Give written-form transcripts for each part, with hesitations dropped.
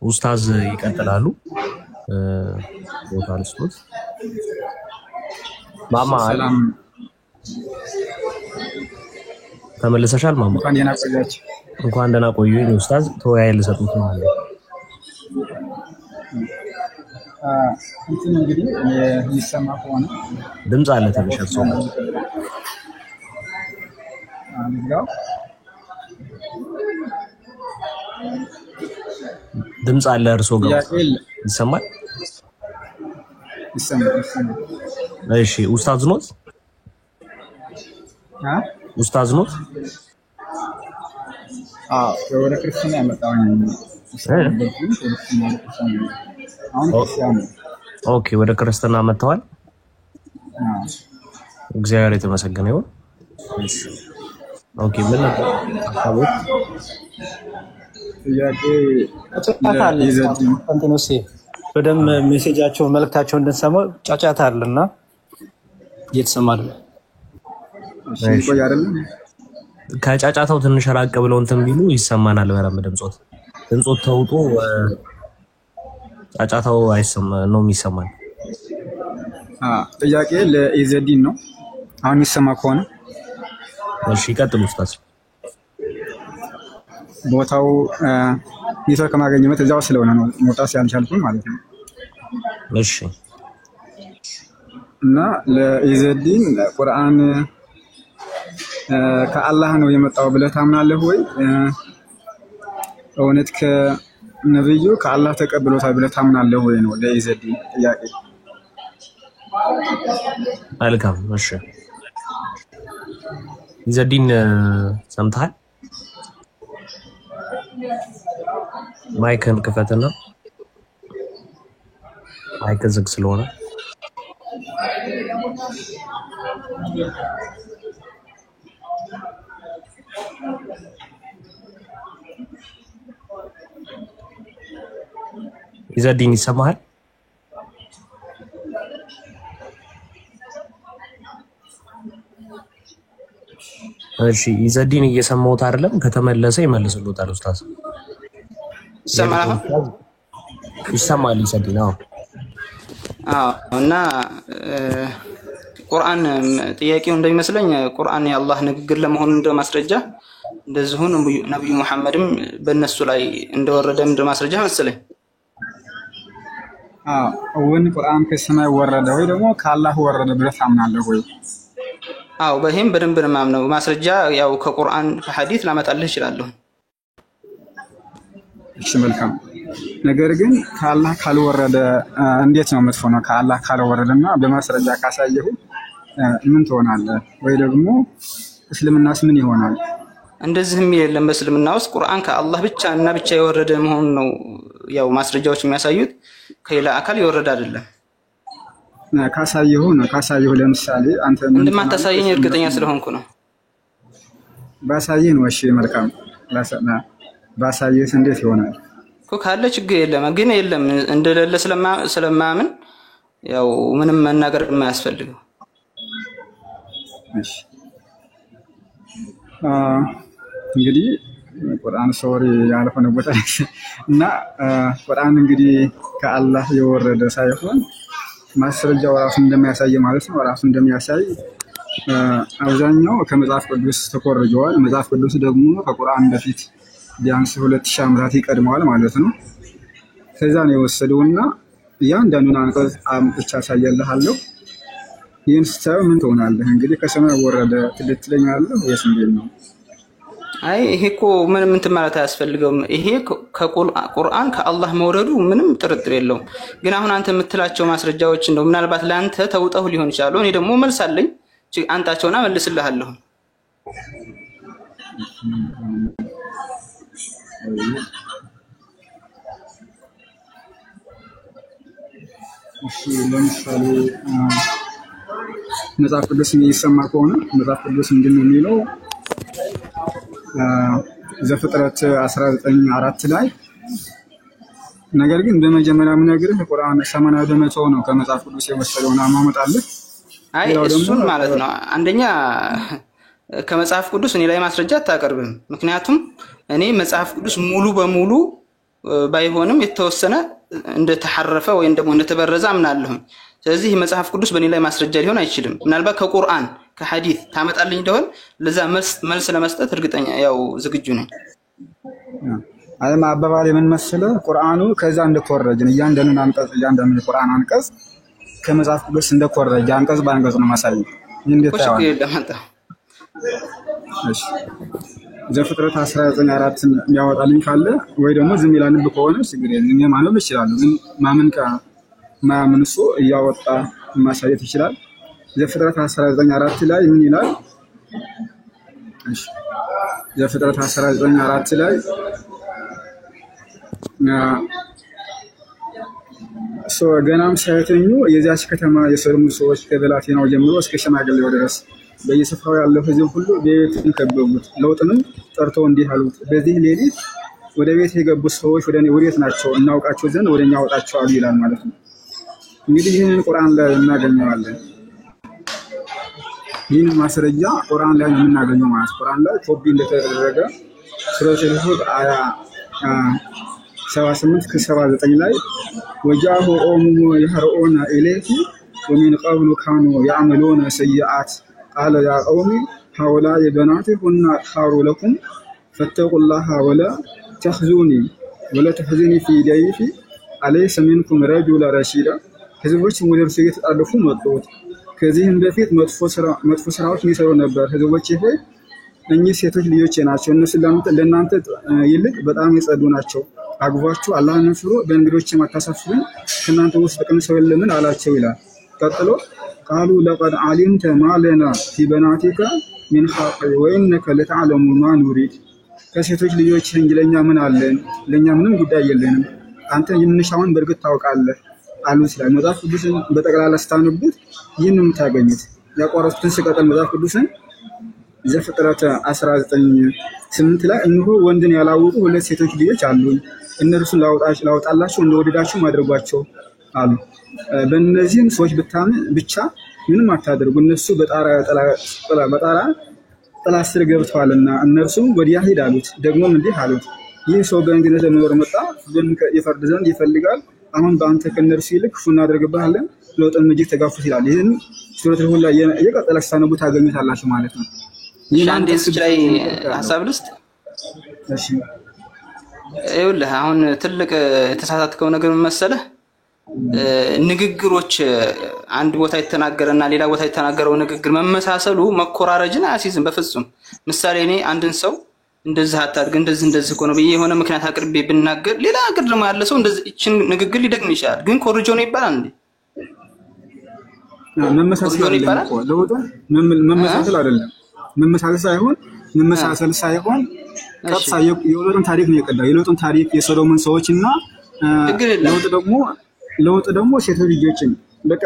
ኡስታዝ ይቀጥላሉ። ቦታ ልስጡት። ማማ ሰላም ተመልሰሻል? ማማ እንኳን ደህና ቆዩኝ። ኡስታዝ ተወያይ ልሰጡት ነው አለ። እንትን እንግዲህ የሚሰማ ከሆነ ድምጽ አለ ትንሽ እርሶ ድምጽ አለ እርሶ ጋር ይሰማል? እሺ ኡስታዝ ኖት? ኡስታዝ ኖት? ወደ ክርስትና ያመጣው ኦኬ ወደ ክርስትና መጥተዋል። እግዚአብሔር የተመሰገነ ይሁን። ኦኬ ምን አሳቦት ጥያቄ ኮንቲኒዩስ በደም ሜሴጃቸው መልእክታቸው እንድንሰማ ጫጫታ አለና እየተሰማል። እሺ ቆይ አይደለም ከጫጫታው ትንሽ ራቅ ብለው እንትን ቢሉ ይሰማናል። በረም ድምጾት ተውጦ ጫጫታው አይሰማ ነው የሚሰማን። ጥያቄ ለኢዘዲን ነው አሁን የሚሰማ ከሆነ እሺ ይቀጥሉ ኡስታዝ። ቦታው ኔትወርክ ማግኘት እዛው ስለሆነ ነው መውጣት ያልቻልኩኝ ማለት ነው። እሺ እና ለኢዘዲን ቁርአን ከአላህ ነው የመጣው ብለህ ታምናለህ ወይ? እውነት ከነብዩ ከአላህ ተቀብሎታል ብለህ ታምናለህ ወይ ነው ለኢዘዲን ጥያቄ። መልካም እሺ ኢዘዲን ሰምተሃል? ማይክን ክፈትና ማይክ ዝግ ስለሆነ ኢዘዲን ይሰማሃል? እሺ ኢዘዲን እየሰማሁት አይደለም። ከተመለሰ ይመልስልዎታል ኡስታዝ። ይሰማል ኢዘዲን? አዎ እና ቁርአን ጥያቄው እንደሚመስለኝ ቁርአን የአላህ ንግግር ለመሆኑ እንደማስረጃ እንደዚሁ ነብዩ መሐመድም በእነሱ ላይ እንደወረደ እንደማስረጃ መሰለኝ። ወን ቁርአን ከሰማይ ወረደ ወይ ደግሞ ከአላህ ወረደ ብለህ ታምናለህ ወይ? አዎ በዚህም በደንብ ነው የማምነው። ማስረጃ ያው ከቁርአን ከሐዲስ ላመጣልህ እችላለሁ። እሺ መልካም። ነገር ግን ከአላህ ካልወረደ እንዴት ነው መጥፎ ነው? ከአላህ ካልወረደና በማስረጃ ካሳየሁ ምን ትሆናለህ? ወይ ደግሞ እስልምናስ ምን ይሆናል? እንደዚህ የሚል የለም። በእስልምና ውስጥ ቁርአን ከአላህ ብቻ እና ብቻ የወረደ መሆኑ ነው ያው ማስረጃዎች የሚያሳዩት፣ ከሌላ አካል የወረደ አይደለም። ካሳየሁ ለምሳሌ አንተ እንደማታሳየኝ እርግጠኛ ስለሆንኩ ነው። ባሳየህ ነው። እሺ መልካም። ባሳየህ እንዴት ይሆናል? ካለ ችግር የለም። ግን የለም እንደሌለ ስለማምን ያው ምንም መናገር የማያስፈልገው። እሺ እንግዲህ ቁርአን ሶሪ ያልሆነ ቦታ እና ቁርአን እንግዲህ ከአላህ የወረደ ሳይሆን ማስረጃው ራሱ እንደሚያሳይ ማለት ነው። ራሱ እንደሚያሳይ አብዛኛው ከመጽሐፍ ቅዱስ ተቆርጀዋል። መጽሐፍ ቅዱስ ደግሞ ከቁርአን በፊት ቢያንስ 2000 ዓመታት ይቀድመዋል ማለት ነው። ከዛ ነው የወሰደውና እያንዳንዱን አንቀጽ ብቻ ያሳየልሃለሁ። ይህን ስታየው ምን ትሆናለህ? እንግዲህ ከሰማይ ወረደ ትልትለኛለህ ወይስ እንዴት ነው? አይ ይሄ እኮ ምንም እንትን ማለት አያስፈልገውም። ይሄ ከቁርአን ከአላህ መውረዱ ምንም ጥርጥር የለውም። ግን አሁን አንተ የምትላቸው ማስረጃዎች እንደው ምናልባት ለአንተ ተውጠው ሊሆን ይችላል። እኔ ደግሞ መልስ አለኝ። አንጣቸውና መልስልሃለሁ። እሺ ለምሳሌ መጽሐፍ ቅዱስ የሚሰማ ከሆነ መጽሐፍ ቅዱስ ምንድን ነው የሚለው? ዘፍጥረት 19:4 ላይ ነገር ግን በመጀመሪያ የምነግርህ ቁርአን 80% ነው ከመጽሐፍ ቅዱስ የወሰደውን አማመጣለህ። አይ እሱን ማለት ነው። አንደኛ ከመጽሐፍ ቅዱስ እኔ ላይ ማስረጃ አታቀርብም። ምክንያቱም እኔ መጽሐፍ ቅዱስ ሙሉ በሙሉ ባይሆንም የተወሰነ እንደተሐረፈ ወይ ደግሞ እንደተበረዘ አምናለሁ። ስለዚህ መጽሐፍ ቅዱስ በእኔ ላይ ማስረጃ ሊሆን አይችልም። ምናልባት ከቁርአን ከሐዲስ ታመጣልኝ እንደሆነ ለዛ መልስ ለመስጠት እርግጠኛ ያው ዝግጁ ነኝ። አይማ አባባሌ ምን መሰለህ ቁርአኑ ከዛ እንደኮረጀ እያንዳንዱን አንቀጽ እያንዳንዱን ቁርአን አንቀጽ ከመጽሐፍ ቅዱስ እንደኮረጀ አንቀጽ በአንቀጽ ነው ማሳየው። እንዴት ታውቃለህ? እሺ ዘፍጥረት 19:4ን ያወጣልኝ ካለ ወይ ደግሞ ዝም ይላል ከሆነ ችግር የለም እኔ ማንበብ እችላለሁ። ግን ማመን እሱ እያወጣ ማሳየት ይችላል። ዘፍጥረት 19:4 ላይ ምን ይላል? እሺ ዘፍጥረት 19:4 ላይ ገናም ሳይተኙ የዚያች ከተማ የሰሎሙ ሰዎች ከብላቴናው ጀምሮ እስከ ሽማግሌው ድረስ በየስፍራው ያለው ሕዝብ ሁሉ ቤቱን ከበቡት። ሎጥንም ጠርተው እንዲህ አሉት፣ በዚህ ሌሊት ወደ ቤት የገቡት ሰዎች ወዴት ናቸው? እናውቃቸው ዘንድ ወደኛ አውጣቸው አሉ ይላል ማለት ነው። እንግዲህ ይህንን ቁርአን ላይ እናገኘዋለን። ይህንን ማስረጃ ቁርአን ላይ የምናገኘው ማለት ቁርአን ላይ ኮፒ እንደተደረገ ሱረቱል ሁድ አያ 78-79 ላይ ወጃሁ ኦሙ ይህሩና ኢለይሂ ወሚን ቀብሉ ካኑ ያዕመሉነ ሰይአት ቃለ ያ ቀውሚ ሃኡላኢ በናቲ ሁና አጥሃሩ ለኩም ፈተቁላሃ ወላ ተኽዙኒ ወላ ተሕዙኒ ፊ ደይፊ አለይሰ ሚንኩም ረጁለ ረሺዳ። ህዝቦች ወደ እርሱ እየተጣደፉ መጡት። ከዚህም በፊት መጥፎ ስራዎች ይሰሩ ነበር። ህዝቦች ሆይ እኚህ ሴቶች ልጆቼ ናቸው፣ እነሱ ለእናንተ ይልቅ በጣም የጸዱ ናቸው። አግቧቸው አላህን ፍሩ፣ በእንግዶች አታሳፍሩኝ፣ ከእናንተ ውስጥ ቅን ሰው የለምን አላቸው ይላል። ቀጥሎ ቃሉ ለቀድ ዓሊምተ ማ ለና ፊ በናቲከ ሚን ሐቅ ወኢነከ ለተዕለሙ ማ ኑሪድ። ከሴቶች ልጆች እንጂ ለእኛ ምን አለን? ለእኛ ምንም ጉዳይ የለንም፣ አንተ የምንሻውን በእርግጥ ታውቃለህ አሉ ይላል። መጽሐፍ ቅዱስን በጠቅላላ ስታነቡት ይህን የምታገኙት። ያቋረጡትን ስቀጥል መጽሐፍ ቅዱስን ዘፍጥረት 19:8 ላይ እነሆ ወንድን ያላወቁ ሁለት ሴቶች ልጆች አሉኝ፣ እነርሱን ላውጣላቸው እንደወደዳቸው ማድረጓቸው አሉ። በእነዚህም ሰዎች ብታምን ብቻ ምንም አታደርጉ፣ እነሱ በጣራ ጥላ ስር ገብተዋልና እነርሱም ወዲያ ሂድ አሉት። ደግሞም እንዲህ አሉት፣ ይህ ሰው በእንግድነት ለመኖር መጣ፣ ይፈርድ ዘንድ ይፈልጋል። አሁን በአንተ ከእነርሱ ይልቅ ክፉ እናደርግብሃለን፣ ሎጥን እጅግ ተጋፉት ይላል። ይህን ሱረቱል ሁድ ላይ የቀጠለ ስታነቡ ታገኙታላችሁ ማለት ነው። አንዴ እዚህ ላይ ሐሳብ ልስጥ። እሺ ይኸውልህ አሁን ትልቅ የተሳሳተከው ነገር ምን መሰለህ? ንግግሮች አንድ ቦታ የተናገረና ሌላ ቦታ የተናገረው ንግግር መመሳሰሉ መኮራረጅን አያስይዝም በፍጹም። ምሳሌ እኔ አንድን ሰው እንደዚህ አታድርግ እንደዚህ እኮ ነው ብዬ የሆነ ምክንያት አቅርቤ ብናገር ሌላ ሀገር ደግሞ ያለ ሰው እንደዚህ እቺን ንግግር ሊደግም ይችላል። ግን ኮርጆ ነው ይባላል እንዴ? መመሳሰል አይደለም። መመሳሰል ሳይሆን ቀጥታ የሎጥን ታሪክ ነው የቀዳው። የሎጥን ታሪክ የሰሎሞን ሰዎችና ለውጥ ደግሞ ሴቶች ልጆችን በቃ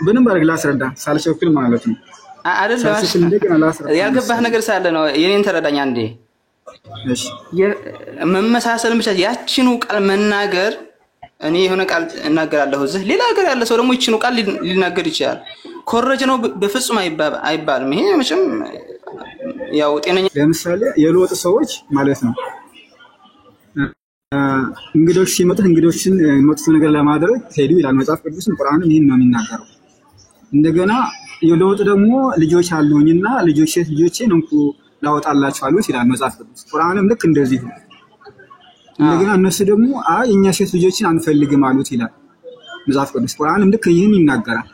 በደንብ አድርግ ላስረዳ ሳልቸኩል ማለት ነው። አይደለም ያልገባህ ነገር ሳለ ነው። የኔን ተረዳኝ አንዴ። እሺ መመሳሰልን ብቻ ያቺኑ ቃል መናገር እኔ የሆነ ቃል እናገራለሁ እዚህ ሌላ ሀገር ያለ ሰው ደግሞ ይቺኑ ቃል ሊናገር ይችላል። ኮረጀ ነው በፍጹም አይባልም። ይሄ መቼም ያው ጤነኛ ለምሳሌ የሎጥ ሰዎች ማለት ነው እንግዶች ሲመጡ እንግዶችን መጥፎ ነገር ለማድረግ ሄዱ ይላል መጽሐፍ ቅዱስን ቁርአንም ይሄን ነው የሚናገረው። እንደገና የሎጥ ደግሞ ልጆች አሉኝና ልጆች ሴት ልጆቼን እንኩ ላወጣላችሁ አሉ ይላል መጽሐፍ ቅዱስ። ቁርአንም ልክ እንደዚህ ነው። እንደገና እነሱ ደግሞ አይ እኛ ሴት ልጆችን አንፈልግም አሉት ይላል መጽሐፍ ቅዱስ። ቁርአንም ልክ ይሄን ይናገራል።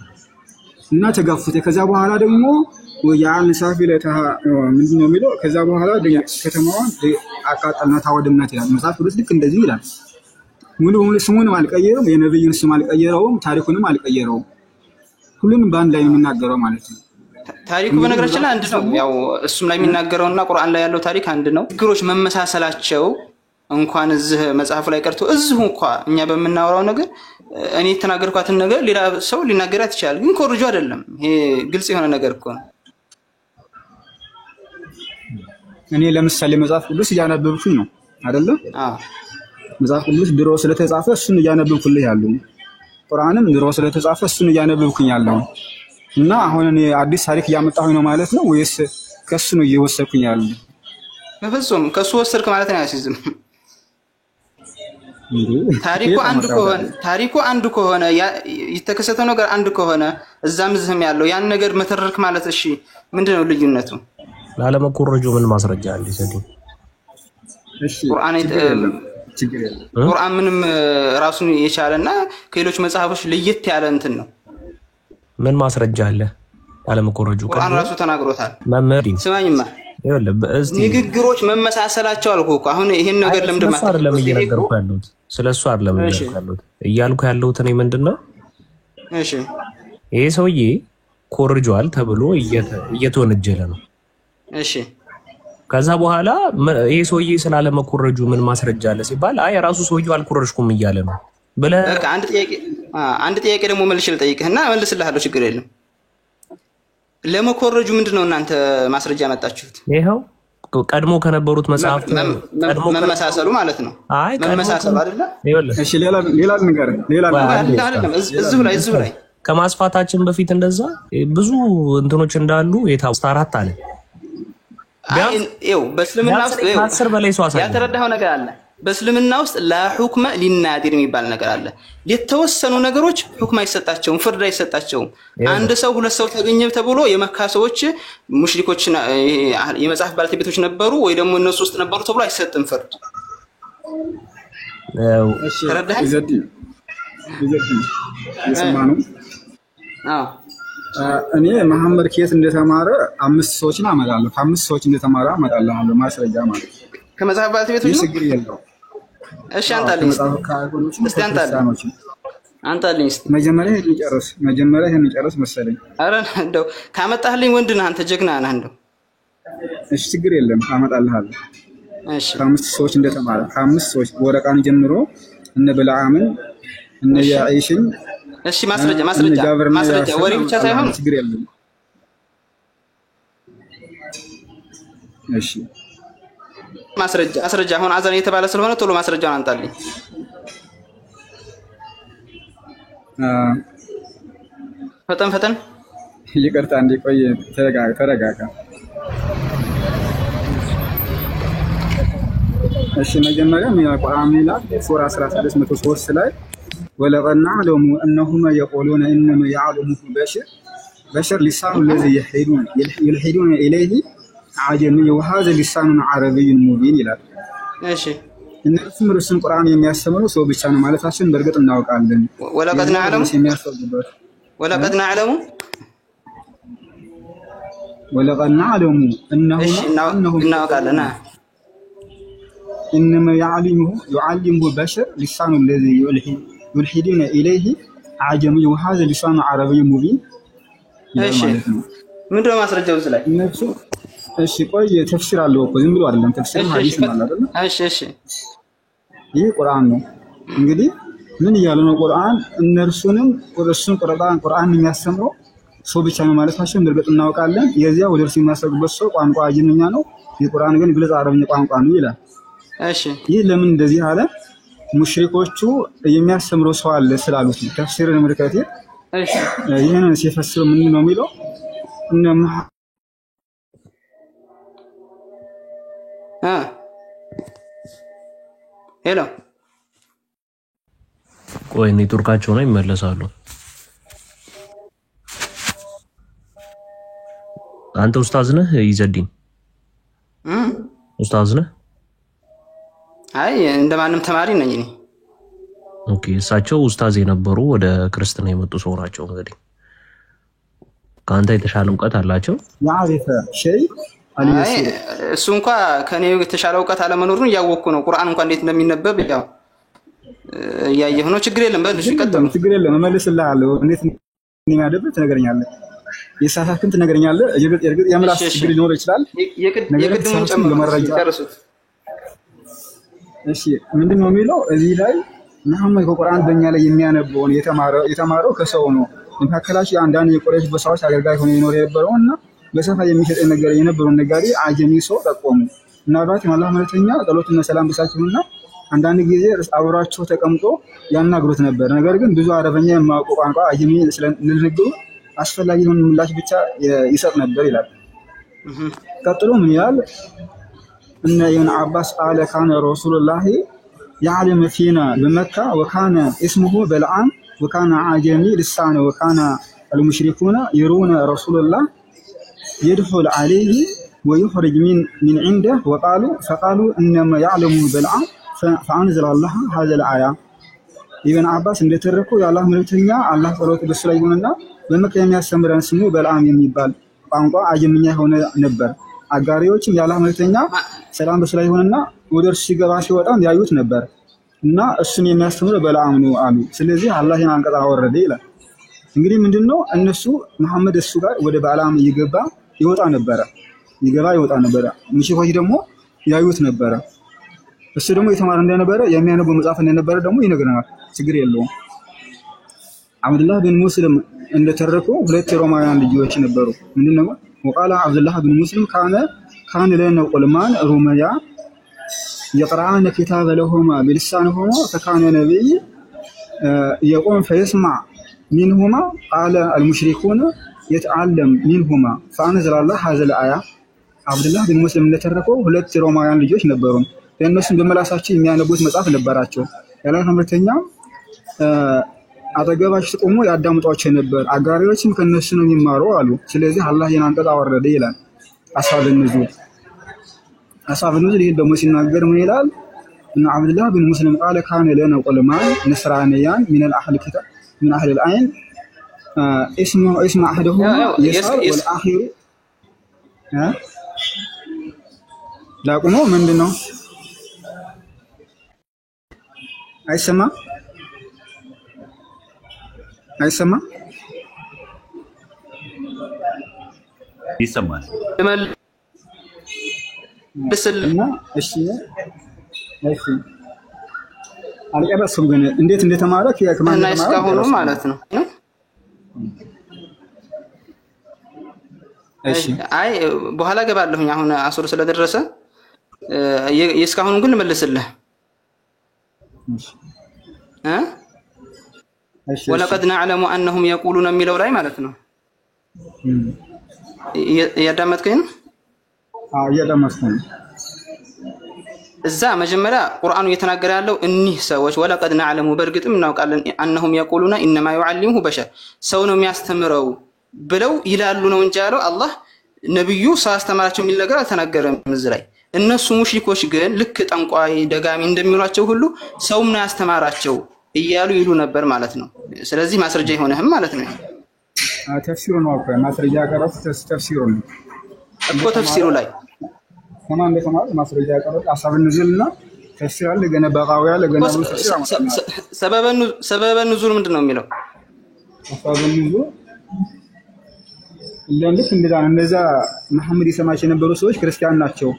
እና ተጋፉት። ከዛ በኋላ ደግሞ ወያን ሳፊለታ ምንድነው የሚለው? ከዛ በኋላ ከተማዋን አቃጠልና ታወድምናት ይላል መጽሐፍ ቅዱስ። ልክ እንደዚህ ይላል። ሙሉ ስሙንም አልቀየረውም፣ የነብዩን ስም አልቀየረውም፣ ታሪኩንም አልቀየረውም። ሁሉንም በአንድ ላይ የሚናገረው ማለት ነው። ታሪኩ በነገራችን ላይ አንድ ነው። ያው እሱም ላይ የሚናገረውና ቁርአን ላይ ያለው ታሪክ አንድ ነው። ችግሮች መመሳሰላቸው እንኳን እዚህ መጽሐፉ ላይ ቀርቶ እዚሁ እንኳን እኛ በምናወራው ነገር እኔ የተናገርኳትን ነገር ሌላ ሰው ሊናገራት ይችላል። ግን ኮርጆ አይደለም። ይሄ ግልጽ የሆነ ነገር እኮ ነው። እኔ ለምሳሌ መጽሐፍ ቅዱስ እያነበብኩኝ ነው አይደለ? መጽሐፍ ቅዱስ ድሮ ስለተጻፈ እሱን እያነበብኩልህ ያለው፣ ቁርአንም ድሮ ስለተጻፈ እሱን እያነበብኩኝ ያለው እና አሁን እኔ አዲስ ታሪክ እያመጣሁኝ ነው ማለት ነው ወይስ ከሱ ነው እየወሰድኩኝ ያለው? በፍጹም ከሱ ወሰድክ ማለት ነው። ያሲዝም ታሪኩ አንድ ከሆነ የተከሰተው ነገር አንድ ከሆነ እዛም ዝም ያለው ያን ነገር መተረክ ማለት እሺ ምንድነው ልዩነቱ? ላለመኮረጁ ምን ማስረጃ አለ? እሺ ቁርአን ምንም ራሱን የቻለና ከሌሎች መጽሐፎች ለየት ያለ እንትን ነው። ምን ማስረጃ አለ? ላለመኮረጁ ቁርአን ራሱ ተናግሮታል። መምህር ስማኝማ ንግግሮች መመሳሰላቸው አልኩህ እኮ። አሁን ይሄን ነገር ለምንድን አይደለም እየነገርኩህ ያለሁት ስለሱ አይደለም እያልኩ ያለሁት እኔ ምንድነው? እሺ ይሄ ሰውዬ ኮርጇል ተብሎ እየተወነጀለ ነው። እሺ ከዛ በኋላ ይሄ ሰውዬ ስላለመኮረጁ ምን ማስረጃ አለ ሲባል አይ ራሱ ሰውዬው አልኮረጅኩም እያለ ነው ብለህ በቃ አንድ ጥያቄ ደግሞ መልሼ ልጠይቅህና እመልስልሃለሁ። ችግር የለም። ለመኮረጁ ምንድነው እናንተ ማስረጃ ያመጣችሁት? ይሄው ቀድሞ ከነበሩት መጽሐፍት መመሳሰሉ ማለት ነው። አይ መመሳሰሉ አይደለ? እሺ ሌላ ነገር አይደለም። እዚሁ ላይ ከማስፋታችን በፊት እንደዛ ብዙ እንትኖች እንዳሉ የታውስት አራት አለ። በእስልምና ውስጥ 10 በላይ ሰው አሳየ። ያልተረዳኸው ነገር አለ። በእስልምና ውስጥ ላሁክመ ሊናዲር የሚባል ነገር አለ። የተወሰኑ ነገሮች ሁክም አይሰጣቸውም፣ ፍርድ አይሰጣቸውም። አንድ ሰው ሁለት ሰው ተገኘ ተብሎ የመካ ሰዎች ሙሽሪኮች የመጽሐፍ ባለቤቶች ነበሩ ወይ ደግሞ እነሱ ውስጥ ነበሩ ተብሎ አይሰጥም ፍርድ። እሺ ተረዳኸኝ? ይሰማኑ? እኔ መሐመድ ከየት እንደተማረ 5 ሰዎችን አመጣለሁ። ከ5 ሰዎች እንደተማረ አመጣለሁ ማስረጃ ማለት ከመጽሐፍ ባለቤቶች ነው። ችግር የለውም። እሺ አንታልኝ እስቲ መጀመሪያ ይሄን ጨርስ መሰለኝ። አረ እንደው ካመጣህልኝ ወንድ ነህ አንተ፣ ጀግና ነህ እንደው። እሺ ችግር የለም አመጣልሃለሁ። እሺ ከ5 ሰዎች እንደተማረ ከ5 ሰዎች ወረቃን ጀምሮ እነ በለዓምን እነ ያኢሽን እሺ ማስረጃ ወሬ ብቻ ሳይሆን ችግር የለም። እሺ ማስረጃ አሁን አዛን የተባለ ስለሆነ ቶሎ ማስረጃውን አንጣልኝ። ፈጠን ይቅርታ እንዴ ቆይ ተረጋጋ። እሺ መጀመሪያ ቁርአን ላይ ሱራ 1603 ላይ ወለቀድ ነዕለሙ እነሁማ የቁሉነ ኢነማ የዕለሙሁ በሸር ሊሳኑ الذي يلحدون إليه عجمي وهذا لسان عربي مبين ይላል። እሺ እነሱም ርዕሱን ቁርአን የሚያስተምሩ ሰው ብቻ ነው ማለታችን በእርግጥ እናውቃለን። ወለቀድ ነዕለሙ እነሁ እናውቃለን። إنما يعلمه بشر لسان الذي يلحدون إليه عجمي وهذا لسان عربي مبين። እሺ ምንድነው ማስረጃው እዚህ ላይ? እሺ ቆይ ተፍሲር አለው እኮ ዝም ብሎ አይደለም። ተፍሲር ሐዲስ ማለት አይደለም። እሺ ይህ ቁርአን ነው። እንግዲህ ምን እያለ ነው ቁርአን? እነርሱንም ቁርአን የሚያስተምረው ሰው ብቻ ነው ማለታችን በእርግጥ እናውቃለን። የዚያ ወደ እርሱ የሚያሰግዱበት ሰው ቋንቋ አጅምኛ ነው፣ የቁርአን ግን ግልጽ አረብኛ ቋንቋ ነው ይላል። እሺ ይህ ለምን እንደዚህ አለ? ሙሽሪኮቹ የሚያስተምረው ሰው አለ ስላሉት ተፍሲርን ምልከቴ እሺ ይሄንን ሲፈስሩ ምን ነው የሚለው? ሄሎ ቆይ ኔትወርካቸው ነው ይመለሳሉ። አንተ ኡስታዝ ነህ? ይዘዲን ኡስታዝ ነህ? አይ እንደማንም ተማሪ ነኝ እኔ። ኦኬ እሳቸው ኡስታዝ የነበሩ ወደ ክርስትና የመጡ ሰው ናቸው። እንግዲህ ካንተ የተሻለ እውቀት አላቸው። ያሪፈ ሸይ እሱ እንኳን ከኔ የተሻለ እውቀት አለመኖሩን እያወቅኩ ነው። ቁርአን እንኳን እንዴት እንደሚነበብ ያው እያየሁ ነው። ችግር የለም በልሽ ይቀጥሉ። ችግር የለም እመልስልሃለሁ። እንዴት እንደሚያደርግ ትነግረኛለህ፣ የሳሳክን ትነግረኛለህ። እርግጥ የምላስ ችግር ሊኖር ይችላል። የቅድሙን ጨምሮ ጨርሱት። እሺ ምንድነው የሚለው እዚህ ላይ? መሐመድ ከቁርአን በእኛ ላይ የሚያነበውን የተማረው ከሰው ነው። መካከላቸው አንዳንድ የቁረይሽ ጎሳዎች አገልጋይ ሆኖ ይኖር የነበረውና በሰፋ የሚሸጥ ነገር የነበረውን ነጋዴ አጀሚ ሰው ጠቆሙ። ምናልባት የአላህ መልእክተኛ ጸሎትና ሰላም በሳቸውና አንዳንድ ጊዜ አብሯቸው ተቀምጦ ያናግሩት ነበር። ነገር ግን ብዙ አረበኛ የማያውቁ ቋንቋ አጀሚ ስለንግግሩ አስፈላጊውን ምላሽ ብቻ ይሰጥ ነበር ይላል። ቀጥሎ ምን ይላል? እነ ኢብኑ አባስ ቃለ ካነ ረሱሉላሂ يعلم فينا بمكة وكان اسمه بلعام وكان عجمي لسان وكان المشركون يرون رسول الله يدخل عليه ويخرج من عنده فقالوا إنما يعلم بلعام فأنزل الله هذا الآية. ابن عباس እንደተረኩ ያላህ መልእክተኛ አላህ ጸሎት በሱ ላይ ይሁንና በመካ የሚያስተምረን ስሙ በልዓም የሚባል ቋንቋ አጀምኛ ሆነ ነበር። አጋሪዎችም ያላህ መልእክተኛ ሰላም በሱ ላይ ይሁንና ወደ እርሱ ሲገባ ሲወጣም ያዩት ነበር እና እሱን የሚያስተምረው በልዓም ነው አሉ። ስለዚህ አላህ ይህን አንቀጽ አወረደ ይላል። እንግዲህ ምንድነው እነሱ መሐመድ እሱ ጋር ወደ በልዓም ይገባ ይወጣ ነበር ሙሽሪኮች ደግሞ ያዩት ነበር። እሱ ደግሞ የተማረ እንደነበረ የሚያነበው መጽሐፍ እንደነበረ ደግሞ ይነግረናል። ችግር የለውም። አብዱላህ ብን ሙስሊም እንደተረኩ ሁለት ሮማውያን ልጆች ነበሩ። ምንድነው وقال عبد الله بن مسلم كان لنا قلمان روميا يقرأان كتاب لهما بلسانهما فكان نبي يقوم فيسمع منهما قال المشركون يتعلم منهما فأنزل الله هذا الآية. عبد الله بن مسلم እንደተረኩ ሁለት ሮማውያን ልጆች ነበሩ። ለእነሱም በመላሳቸው የሚያነቡት መጽሐፍ ነበራቸው። ያላህ መልእክተኛ አጠገባቸው ቆሞ ያዳምጧቸው ነበር። አጋሪዎችም ከነሱ ነው የሚማሩ አሉ። ስለዚህ አላህ ይህን አንቀጽ አወረደ ይላል። አስሐብ ንዙል ይህን ደግሞ ሲናገር ምን ይላል? እና አብዱላህ ብን ሙስሊም ቃለ ካነ ለና ቁልማን ነስራንያን من الأهل الكتاب من أهل العين اسم أحدهما يسار والآخر لا قوموا من دونه አይሰማ ይሰማል። በሰልና እሺ አልቀበሰም ግን እንዴት እንደተማረ ከማን እና እስካሁኑ ማለት ነው። እሺ አይ በኋላ ገባለሁኝ አሁን አሱር ስለደረሰ የእስካሁኑ ግን መልስልህ ولقد نعلم أنهم يقولون የሚለው ላይ ማለት ነው። ያዳመጥከኝ? ያዳመጥከኝ። እዛ መጀመሪያ ቁርአኑ እየተናገረ ያለው እኒህ ሰዎች ወለቀድ نعلم በርግጥም እናውቃለን أنهم يقولون إنما يعلمه بشر ሰው ነው የሚያስተምረው ብለው ይላሉ ነው እንጂ ያለው አላህ ነብዩ ሳስተማራቸው የሚል ነገር አልተናገረም እዚህ ላይ። እነሱ ሙሽሪኮች ግን ልክ ጠንቋይ ደጋሚ እንደሚሏቸው ሁሉ ሰውም ነው ያስተማራቸው እያሉ ይሉ ነበር ማለት ነው። ስለዚህ ማስረጃ ይሆነህም ማለት ነው። ተፍሲሩ ነው እኮ ማስረጃ ቀረጽ ተፍሲሩ ነው እኮ ተፍሲሩ ላይ ከማን እንደተማረ ማስረጃ ቀረጽ አሳብ ንዝልና ተፍሲር አለ ገና በቃውያ ለገና ተፍሲር ሰበበ ንዙል ምንድነው የሚለው? አሳብ ንዙል ለልክ እንደዛ መሐመድ ይሰማቸው የነበሩ ሰዎች ክርስቲያን ናቸው።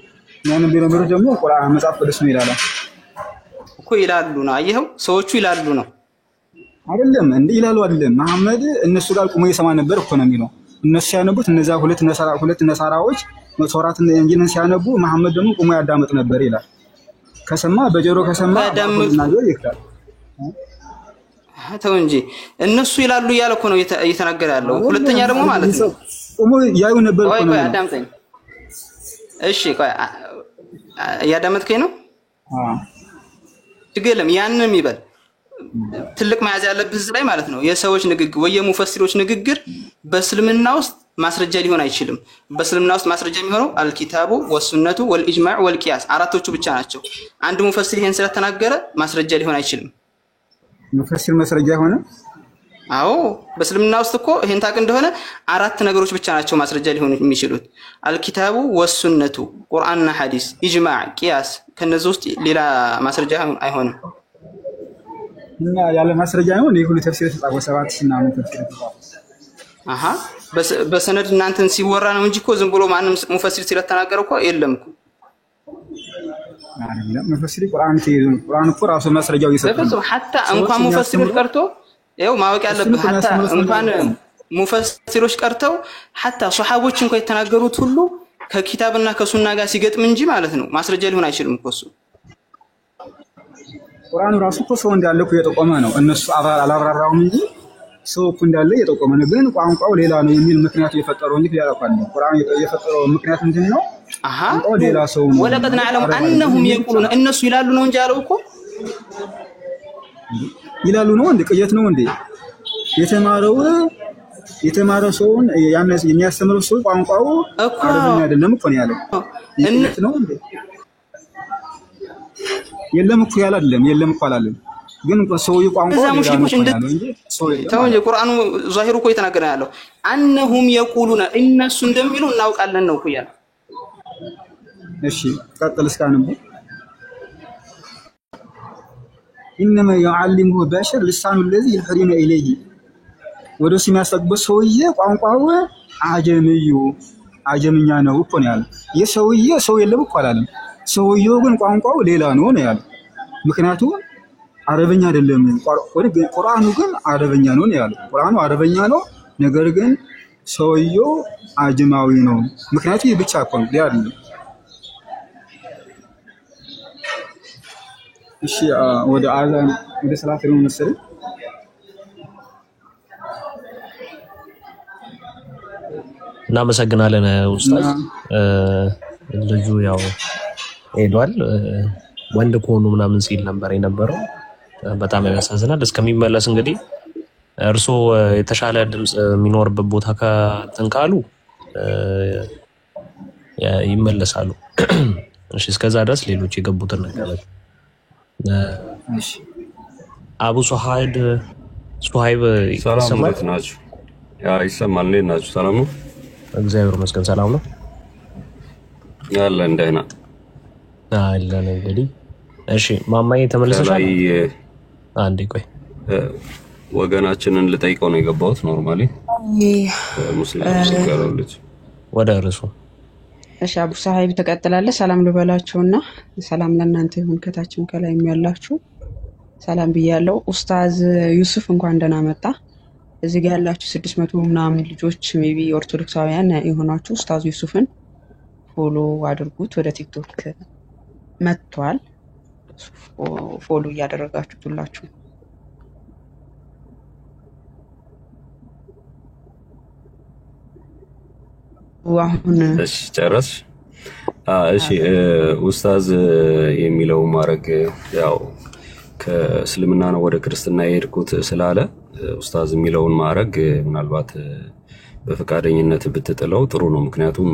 ያንን ቢኖር ደግሞ ቁርአን መጽሐፍ ቅዱስ ነው ይላል እኮ ይላሉ ነው። አየኸው ሰዎቹ ይላሉ ነው አይደለም እንዴ? ይላሉ አይደለም። መሐመድ እነሱ ጋር ቆሞ ይሰማ ነበር እኮ ነው የሚለው። እነሱ ያነቡት እነዛ ሁለት ነሳራዎች ሶራትን እንጂልን ሲያነቡ መሐመድ ደግሞ ቆሞ ያዳምጥ ነበር ይላል። ከሰማ በጆሮ ከሰማ ነገር ይክራል። ተው እንጂ እነሱ ይላሉ እያለ እኮ ነው እየተናገረ ያለው። ሁለተኛ ደግሞ ማለት ነው ቆሞ ያዩ ነበር እኮ ነው። አዳምጠኝ እሺ ቆይ ያዳመጥከኝ ነው? ትገለም ያንንም ይበል ትልቅ መያዝ ያለብህ እዚህ ላይ ማለት ነው። የሰዎች ንግግር ወይ የሙፈሲሮች ንግግር በእስልምና ውስጥ ማስረጃ ሊሆን አይችልም። በእስልምና ውስጥ ማስረጃ የሚሆነው አልኪታቡ ወሱነቱ ወልኢጅማዕ ወልቂያስ አራቶቹ ብቻ ናቸው። አንድ ሙፈሲር ይሄን ስለተናገረ ማስረጃ ሊሆን አይችልም። ሙፈሲር ማስረጃ ሆነ? አዎ በእስልምና ውስጥ እኮ ይሄን ታውቅ እንደሆነ አራት ነገሮች ብቻ ናቸው ማስረጃ ሊሆኑ የሚችሉት። አልኪታቡ ወሱነቱ ቁርአንና ሐዲስ ኢጅማዕ ቂያስ ከነዚህ ውስጥ ሌላ ማስረጃ አይሆንም። እና ያለ ማስረጃ ነው እንዴ ሁሉ ተፍሲር ተጻፈ 7000 እና ተፍሲር ተጻፈ? አሃ በሰነድ እናንተን ሲወራ ነው እንጂ እኮ ዝም ብሎ ማንም ሙፈሲር ስለተናገረ እኮ የለም እኮ አይደለም። ሙፈሲር ቁርአን ሲይዙ ቁርአን እኮ ራሱ ማስረጃው ይሰጣል። ለምን ሐታ እንኳን ሙፈሲሮች ቀርቶ ይኸው ማወቅ ያለብህ ሐታ እንኳን ሙፈሲሮች ቀርተው ሐታ ሱሐቦች እንኳን የተናገሩት ሁሉ ከኪታብና ከሱና ጋር ሲገጥም እንጂ ማለት ነው ማስረጃ ሊሆን አይችልም እኮ እሱ። ቁርአኑ ራሱ እኮ ሰው እንዳለ እኮ የጠቆመ ነው። እነሱ አላብራራውም እንጂ ሰው እኮ እንዳለ የጠቆመ ነው። ግን ቋንቋው ሌላ ነው የሚል ምክንያት የፈጠረው እንጂ ሌላ ቋንቋ ነው። ቁርአን የፈጠረው ምክንያት ምንድነው? ቋንቋው ሌላ ሰው ነው። ወለቀድ ነዕለሙ አነሁም የቁሉን እነሱ ይላሉ ነው እንጂ ያለው እኮ ይላሉ ነው እንዴ? ቅየት ነው እንዴ? የተማረ ሰውን የሚያስተምረው ሰው ቋንቋው አረብኛ አይደለም እኮ ነው ያለው። ቅየት ነው እንዴ? የለም እኮ ያለ አይደለም። የለም እኮ አላለም። ግን ሰውዬው ቋንቋው ሙሽሪኮች እንጂ ቁርአኑ ዛሂሩ እኮ የተናገረ ያለው አንሁም የቁሉና እነሱ እንደሚሉ እናውቃለን ነው እኮ ያለው። እሺ ቀጥል እስካንቡ إنما يعلمه بشر لسان الذي يلحدون إليه ወደ ሲያስጠግበው ሰውዬ ቋንቋው አጀምኛ ነው እኮ ነው ያለው። የሰውዬ ሰው የለም እኮ አላለም። ሰውዬው ግን ቋንቋው ሌላ ነው ነው ያለው። ምክንያቱም አረበኛ አይደለም ቁርአኑ ግን አረበኛ ነው ነው ያለው። ቁርአኑ አረበኛ ነው፣ ነገር ግን ሰውዬው አጀማዊ ነው። ምክንያቱም ይህ ብቻ እኮ ነው ያለው። እሺ ወደ አዛን ወደ ሰላት ነው መሰለኝ። እናመሰግናለን ኡስታዝ። ልጁ ያው ሄዷል። ወንድ ከሆኑ ምናምን ሲል ነበር የነበረው። በጣም ያሳዝናል። እስከሚመለስ እንግዲህ እርሶ የተሻለ ድምጽ የሚኖርበት ቦታ ከተንካሉ ይመለሳሉ። እሺ እስከዛ ድረስ ሌሎች የገቡትን ነገር እሺ አቡ ሱሃይብ ሰላም ናችሁ? ያ ይሰማል። እንዴት ናችሁ? ሰላም ነው? እግዚአብሔር ይመስገን ሰላም ነው። ያለ እንደና አለን እንግዲህ። እሺ ማማዬ ተመለሰሻል? አንዴ ቆይ ወገናችንን ልጠይቀው ነው የገባሁት። ኖርማሊ ሙስሊሞች ሲጋሩልት ወደ ርሱ። እሺ አቡ ሱሃይብ ተቀጥላለህ። ሰላም ልበላችሁና ሰላም ለእናንተ ይሁን። ከታችም ከላይም ያላችሁ ሰላም ብያለሁ። ኡስታዝ ዩሱፍ እንኳን ደህና መጣ። እዚህ ጋር ያላችሁ 600 ምናምን ልጆች ሜቢ ኦርቶዶክሳውያን የሆናችሁ ኡስታዝ ዩሱፍን ፎሎ አድርጉት። ወደ ቲክቶክ መጥቷል። ፎሎ እያደረጋችሁ ሁላችሁ አሁን እሺ ጨረስ። እሺ ኡስታዝ የሚለው ማረግ ያው ከእስልምና ነው ወደ ክርስትና የሄድኩት ስላለ ኡስታዝ የሚለውን ማረግ ምናልባት በፈቃደኝነት ብትጥለው ጥሩ ነው። ምክንያቱም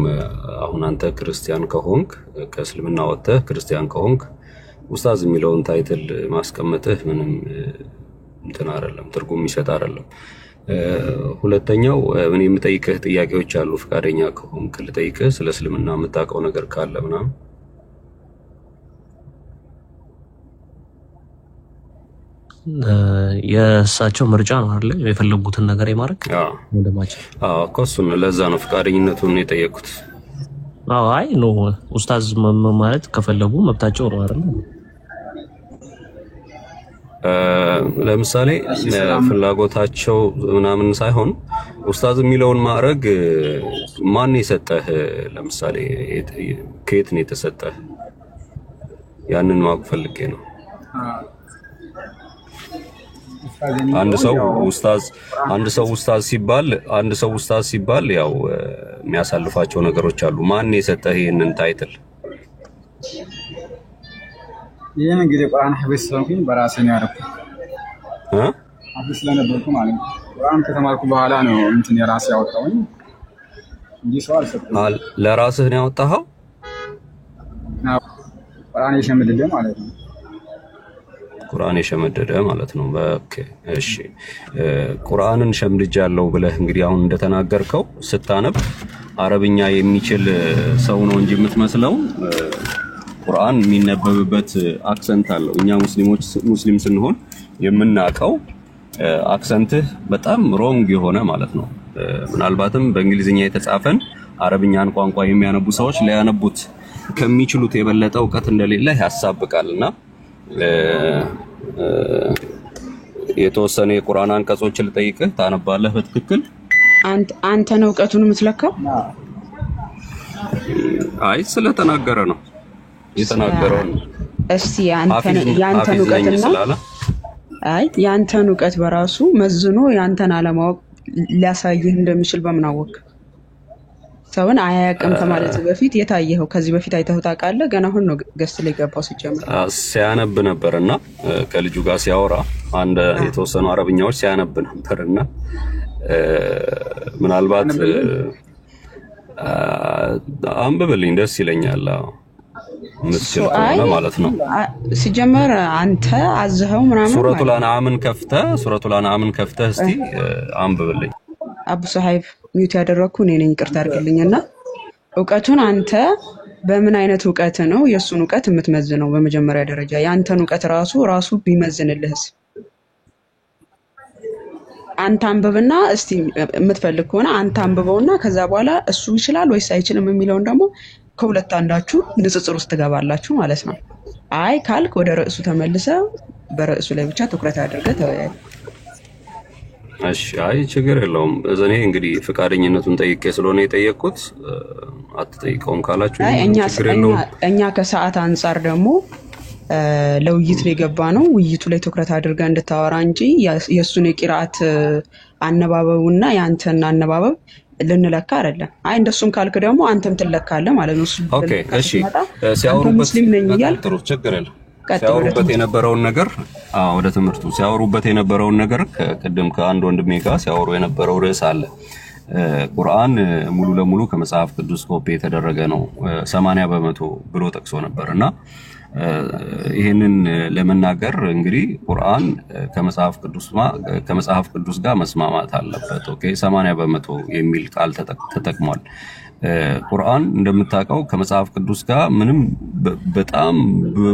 አሁን አንተ ክርስቲያን ከሆንክ ከእስልምና ወጥተህ ክርስቲያን ከሆንክ ኡስታዝ የሚለውን ታይትል ማስቀመጥህ ምንም እንትን አይደለም፣ ትርጉም ይሰጥ አይደለም። ሁለተኛው እኔ የምጠይቅህ ጥያቄዎች አሉ። ፈቃደኛ ከሆንክ ልጠይቅህ ስለ እስልምና የምታውቀው ነገር ካለ ምናምን። የእሳቸው ምርጫ ነው አይደል? የፈለጉትን ነገር የማድረግ ወደማቸው። እኮ እሱን ለዛ ነው ፈቃደኝነቱን የጠየቁት። አይ ኖ ኡስታዝ ማለት ከፈለጉ መብታቸው ነው አይደል? ለምሳሌ ፍላጎታቸው ምናምን ሳይሆን ኡስታዝ የሚለውን ማዕረግ ማን የሰጠህ? ለምሳሌ ከየት ነው የተሰጠህ? ያንን ማወቅ ፈልጌ ነው። አንድ ሰው ኡስታዝ ሲባል ያው የሚያሳልፋቸው ነገሮች አሉ። ማን የሰጠህ ይሄንን ታይትል? ይሄን እንግዲህ ቁርአን ሐፊዝ ስለሆንኩኝ በራሴ ነው ያደረኩት። ሐፊዝ ስለነበርኩ ማለት ነው። ቁርአን ከተማርኩ በኋላ ነው እንትን የራሴ ያወጣሁኝ እንጂ ሰው አልሰጠኝም። ለራስህ ነው ያወጣኸው? ቁርአን የሸመደደ ማለት ነው። ቁርአን የሸመደደ ማለት ነው። ኦኬ እሺ። ቁርአንን ሸምድጃለሁ ብለህ እንግዲህ አሁን እንደተናገርከው ስታነብ አረብኛ የሚችል ሰው ነው እንጂ የምትመስለው ቁርአን የሚነበብበት አክሰንት አለው። እኛ ሙስሊም ስንሆን የምናውቀው አክሰንትህ በጣም ሮንግ የሆነ ማለት ነው። ምናልባትም በእንግሊዝኛ የተጻፈን አረብኛን ቋንቋ የሚያነቡ ሰዎች ሊያነቡት ከሚችሉት የበለጠ ዕውቀት እንደሌለ ያሳብቃልና የተወሰነ የቁርአን አንቀጾችን ልጠይቅህ፣ ታነባለህ በትክክል? አንተ ነው ዕውቀቱን የምትለካው? አይ ስለተናገረ ነው የተናገረው። እስቲ ያንተን ዕውቀትና ያንተን ዕውቀት በራሱ መዝኖ ያንተን አለማወቅ ሊያሳይህ እንደሚችል በምን አወቅ? ሰውን አያውቅም ከማለት በፊት የታየው ከዚህ በፊት አይተኸው ታውቃለህ? ገና አሁን ነው ገስት ላይ ገባው ሲጀምር ሲያነብ ነበርና ከልጁ ጋር ሲያወራ አንድ የተወሰኑ አረብኛዎች ሲያነብ ነበርና ምናልባት አንብብልኝ ደስ ይለኛል ምትችል ከሆነ ማለት ነው። ሲጀመር አንተ አዘኸው ምናምን ሱረቱል አንዓምን ከፍተህ እስቲ አንብብልኝ። አቡ ሱሀይብ ሚውት ያደረኩ እኔ ነኝ፣ ይቅርታ አድርግልኝና ዕውቀቱን አንተ በምን አይነት ዕውቀት ነው የሱን ዕውቀት የምትመዝነው? በመጀመሪያ ደረጃ ያንተን ዕውቀት ራሱ ቢመዝንልህስ? አንተ አንብብና እስቲ የምትፈልግ ከሆነ አንተ አንብበውና ከዛ በኋላ እሱ ይችላል ወይስ አይችልም የሚለውን ደግሞ ከሁለት አንዳችሁ ንጽጽር ውስጥ ትገባላችሁ ማለት ነው። አይ ካልክ ወደ ርዕሱ ተመልሰ በርዕሱ ላይ ብቻ ትኩረት አድርገህ ተወያይ። እሺ አይ ችግር የለውም። እኔ እንግዲህ ፍቃደኝነቱን ጠይቄ ስለሆነ የጠየቅኩት አትጠይቀውም ካላችሁ ችግር የለውም። እኛ ከሰዓት አንፃር ደግሞ ለውይይት ላይ ገባ ነው። ውይይቱ ላይ ትኩረት አድርገህ እንድታወራ እንጂ የሱን የቂራአት አነባበቡና ያንተን አነባበብ ልንለካ አይደለም። አይ እንደሱም ካልክ ደግሞ አንተም ትለካለህ ማለት ነው። ኦኬ እሺ ሲያወሩበት ችግር የለም። ሲያወሩበት የነበረውን ነገር ወደ ትምህርቱ ሲያወሩበት የነበረውን ነገር ከቅድም ከአንድ ወንድሜ ጋር ሲያወሩ የነበረው ርዕስ አለ። ቁርአን ሙሉ ለሙሉ ከመጽሐፍ ቅዱስ ኮፒ የተደረገ ነው 80% ብሎ ጠቅሶ ነበርና ይሄንን ለመናገር እንግዲህ ቁርአን ከመጽሐፍ ቅዱስ ጋር መስማማት አለበት። ኦኬ 80% የሚል ቃል ተጠቅሟል። ቁርአን እንደምታውቀው ከመጽሐፍ ቅዱስ ጋር ምንም በጣም